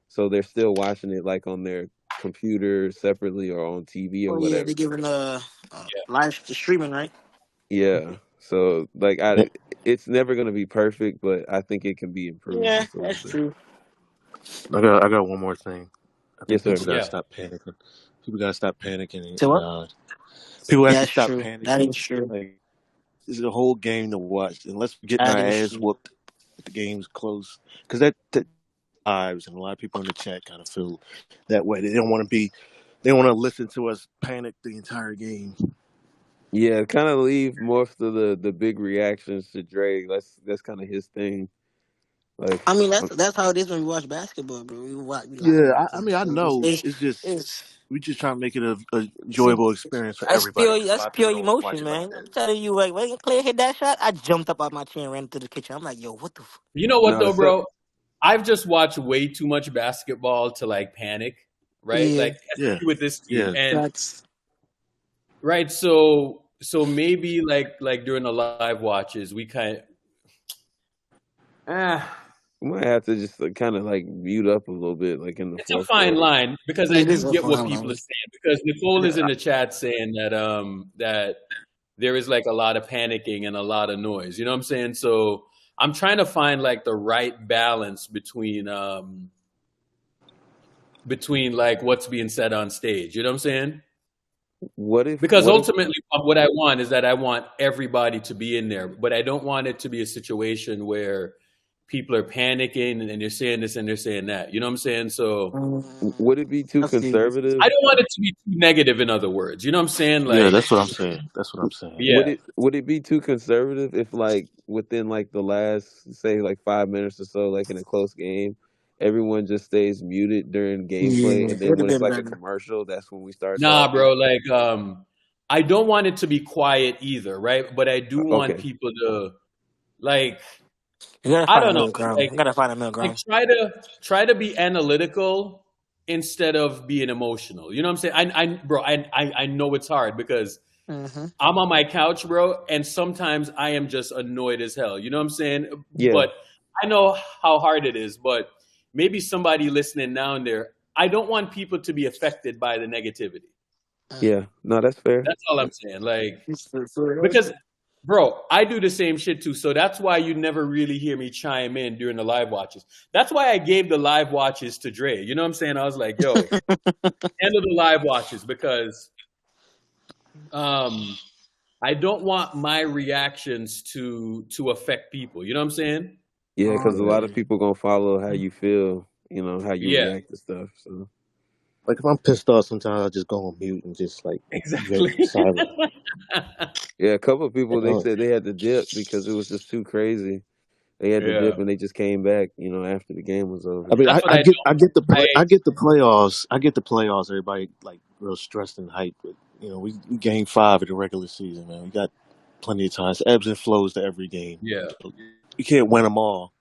So they're still watching it like on their computer separately or on TV or Oh yeah, whatever. they're giving live streaming, right? Yeah. So like it's never gonna be perfect, but I think it can be improved Yeah, just a little that's bit. true. I got one more thing. I Yes, think sir. people gotta Yeah. stop panicking. People gotta stop panicking. So what? People have to That's stop true. panicking. That is true. Like this is a whole game to watch, unless we're getting That our is ass true. whooped if the game's close. Because that vibes, and a lot of people in the chat kind of feel that way. They don't want to be. They want to listen to us panic the entire game. Yeah, kind of leave most of the big reactions to Drake. That's kind of his thing. Like, I mean, that's how it is when we watch basketball, bro. We laugh Yeah, about I it. mean, I So know. It's just it's we just trying to make it a enjoyable experience for everybody. Because a that's lot of people pure don't watch emotion, it like man. that. I'm telling you, like when Clay hit that shot, I jumped up out my chair and ran to the kitchen. I'm like, yo, what the? You know what no, though, so bro? I've just watched way too much basketball to like panic, right? Yeah, Like Yeah, especially with this team. yeah. And that's right, so maybe like during the live watches, we kind of Ah, We might have to just kind of like mute up a little bit, like in the it's a fourth fine quarter. line because I It do is a get what fine people are line. saying. Because Nicole is in the chat saying that there is like a lot of panicking and a lot of noise. You know what I'm saying? So I'm trying to find like the right balance between like what's being said on stage. You know what I'm saying? Because What if ultimately, what I want is that I want everybody to be in there, but I don't want it to be a situation where people are panicking and they're saying this and they're saying that. You know what I'm saying? So would it be too I see. conservative? I don't want it to be too negative. In other words, you know what I'm saying? Yeah, Like, that's what I'm saying. That's what I'm saying. yeah, Would it be too conservative if like within like the last say like 5 minutes or so, like in a close game, everyone just stays muted during gameplay, Yeah, and it then would have when it's been like a better. commercial, that's when we start nah, talking? bro. Like, I don't want it to be quiet either, right? But I do want Okay. people to like, You gotta I find a don't know, middle ground. like You gotta find a middle ground. try to be analytical instead of being emotional. You know what I'm saying? I know it's hard because Mm-hmm. I'm on my couch, bro, and sometimes I am just annoyed as hell. You know what I'm saying? Yeah. But I know how hard it is. But maybe somebody listening down there, I don't want people to be affected by the negativity. Yeah. No, that's fair. That's all I'm saying. Like, because, bro, I do the same shit too. So that's why you never really hear me chime in during the live watches. That's why I gave the live watches to Dre. You know what I'm saying? I was like, yo, handle the live watches because um I don't want my reactions to affect people. You know what I'm saying? Yeah, because a Yeah. lot of people gonna follow how you feel, how you Yeah, react to stuff. So Like if I'm pissed off, sometimes I just go on mute and just like very exactly. silent. yeah, a couple of people You they know, said they had to dip because it was just too crazy. They had to Yeah. dip and they just came back, after the game was I over. mean, That's what I don't I I get the playoffs. I get the playoffs. Everybody like real stressed and hyped, but we game 5 of the regular season, man. We got plenty of time. It's ebbs and flows to every game. yeah. So you can't win them all.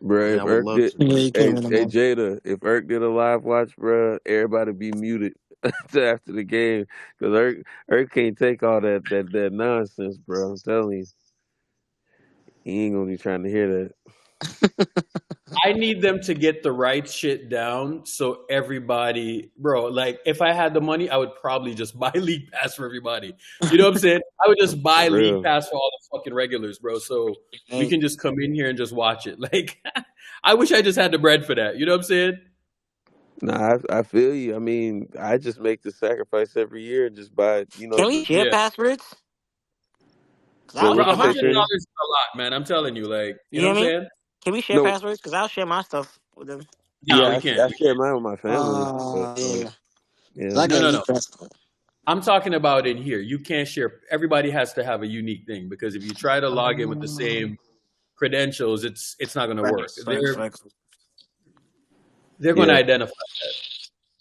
I Bruh, mean, if I would Irk love did, to. Yeah, you can't hey, win them hey all. Jada, if Irk did a live watch, bruh, everybody be muted till after the game because Irk can't take all that nonsense, bro. I'm telling you, he ain't gonna be trying to hear that. I need them to get the right shit down so everybody, bro, like if I had the money, I would probably just buy League Pass for everybody. You know what I'm saying? I would just For buy League real. Pass for all the fucking regulars, bro. So we Hey, can just come in here and just watch it. Like, I wish I just had the bread for that. You know what I'm saying? Nah, I feel you. I mean, I just make the sacrifice every year and just buy, can we the share Yeah. passwords? Cause so I'll Bro, what share you my say, $100 shit. Tracy? is a lot, man. I'm telling you, like, you You know what hear I'm me? saying? Can we share No, passwords? Cause I'll share my stuff with them. No, yeah, we can't. I We share can't. mine with my family, but Yeah. Cause yeah, I No, got a no, leak no. password. I'm talking about in here. You can't share. Everybody has to have a unique thing because if you try to log in with the same credentials, it's not going to work. Facts. They're going to yeah, identify that.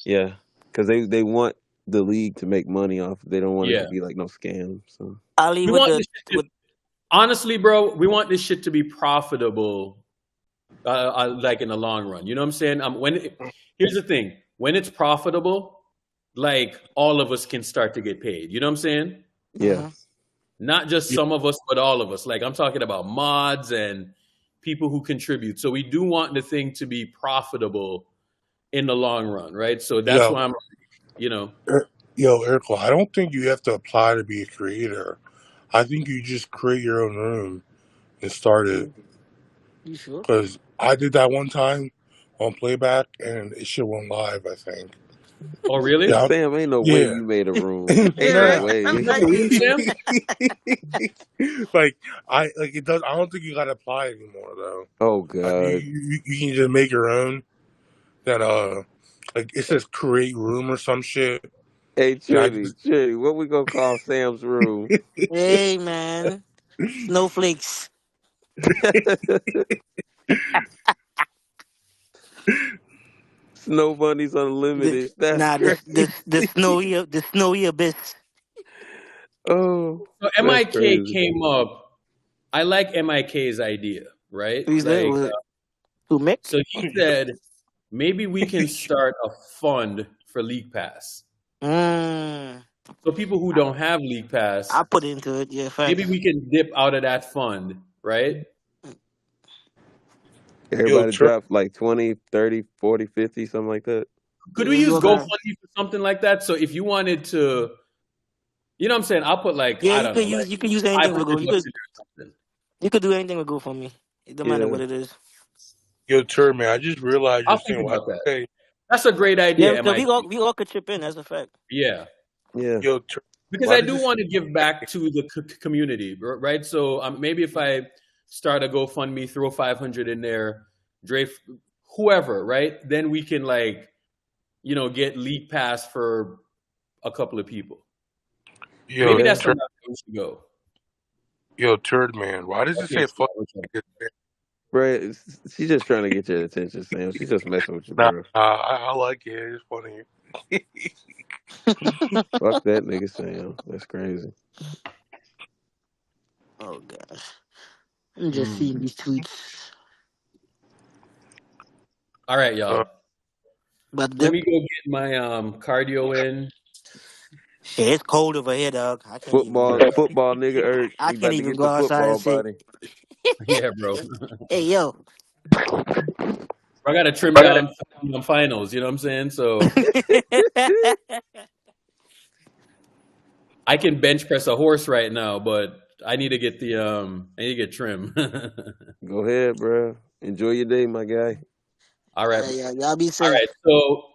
yeah, because they want the league to make money off. They don't want it to Yeah. be like no scam. So I'll leave We with want the this shit to, with. honestly, bro, we want this shit to be profitable, like in the long run. You know what I'm saying? Here's the thing: when it's profitable, like all of us can start to get paid. You know what I'm saying? yeah, Mhm. Not just Yeah, some of us, but all of us. Like I'm talking about mods and people who contribute. So we do want the thing to be profitable in the long run, right? So that's yo, why I'm, you know, yo, Erico, I don't think you have to apply to be a creator. I think you just create your own room and start it. You sure? Because I did that one time on playback and it shit went live, I think. oh really? Yeah, Sam, ain't no way yeah. you made a room. Ain't Yeah, no Nah. right. way. Right, you, Sam? Like it does. I don't think you gotta apply anymore though. Oh You, God. you can just make your own. That like it says create room or some shit. Hey And I Trinity, what we gonna call Sam's room? Hey man, snowflakes. Snow Bunnies The, Unlimited. That's nah, crazy. the snowy abyss. Oh, So that's MIK crazy. came up. I like MIK's idea, right? Who's that? Like, Who Mick? so he said maybe we can start a fund for League Pass. Mm, So people who don't have League Pass, I put into it. Yeah, maybe facts. we can dip out of that fund, right? Everybody Turd. dropped like 20, 30, 40, 50, something like that. Could Yeah, we we use all got. GoFundMe for something like that? So if you wanted to, you know what I'm saying? I'll put like, Yeah, I don't know, like you could use anything for Go. 500 bucks in there or something. You could do anything with GoFundMe. It don't matter Yeah. what it is. Yo, Turd, man, I just realized you're I'll think saying why about that. say That's a great Yeah, idea, because MIT. we all could chip in. That's a fact. Yeah. Yeah. yo Turd, Because why I does do this want to give back to the community, right? So maybe if I start a GoFundMe, throw 500 in there, Dre, whoever, right? Then we can like, you know, get league pass for a couple of people. yo Maybe Yeah. that's the Turd, route we should go. yo Turd, man, why does it Okay, say so fuck? that was Bro, she's just trying to get your attention, Sam. She's just messing with you, Nah, bro. I like it. It's funny. Fuck that nigga, Sam. That's crazy. Oh gosh, I'm just seeing these tweets. all right, y'all. But Let me go get my cardio in. shit, it's cold over here, dog. I can't even. Football nigga Erk. I He can't about to even get go the outside football and say, body. Yeah, bro. "Hey, yo." I gotta trim down finals, you know what I'm saying? So I can bench press a horse right now, but I need to get trim. Go ahead, bro. Enjoy your day, my guy. All right. Yeah, y'all be All safe. right.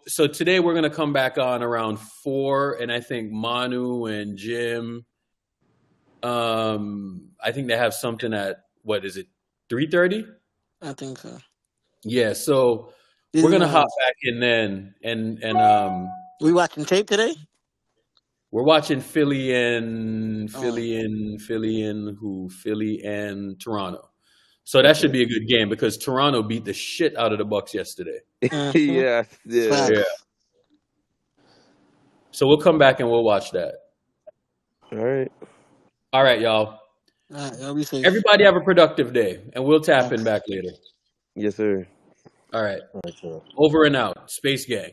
So today we're gonna come back on around 4, and I think Manu and Jim, I think they have something at, what is it, 3:30? I think so. Yeah, so This we're is gonna my- hop back in then, and We watching tape today? we're watching Philly and Toronto. So that should be a good game because Toronto beat the shit out of the Bucks yesterday. Yeah. Facts. Yeah. So we'll come back and we'll watch that. All right. All right, y'all. All right, y'all be safe. Everybody have a productive day, and we'll tap in back later. Yes, sir. All right. All right, sure. Over and out. Space Gang.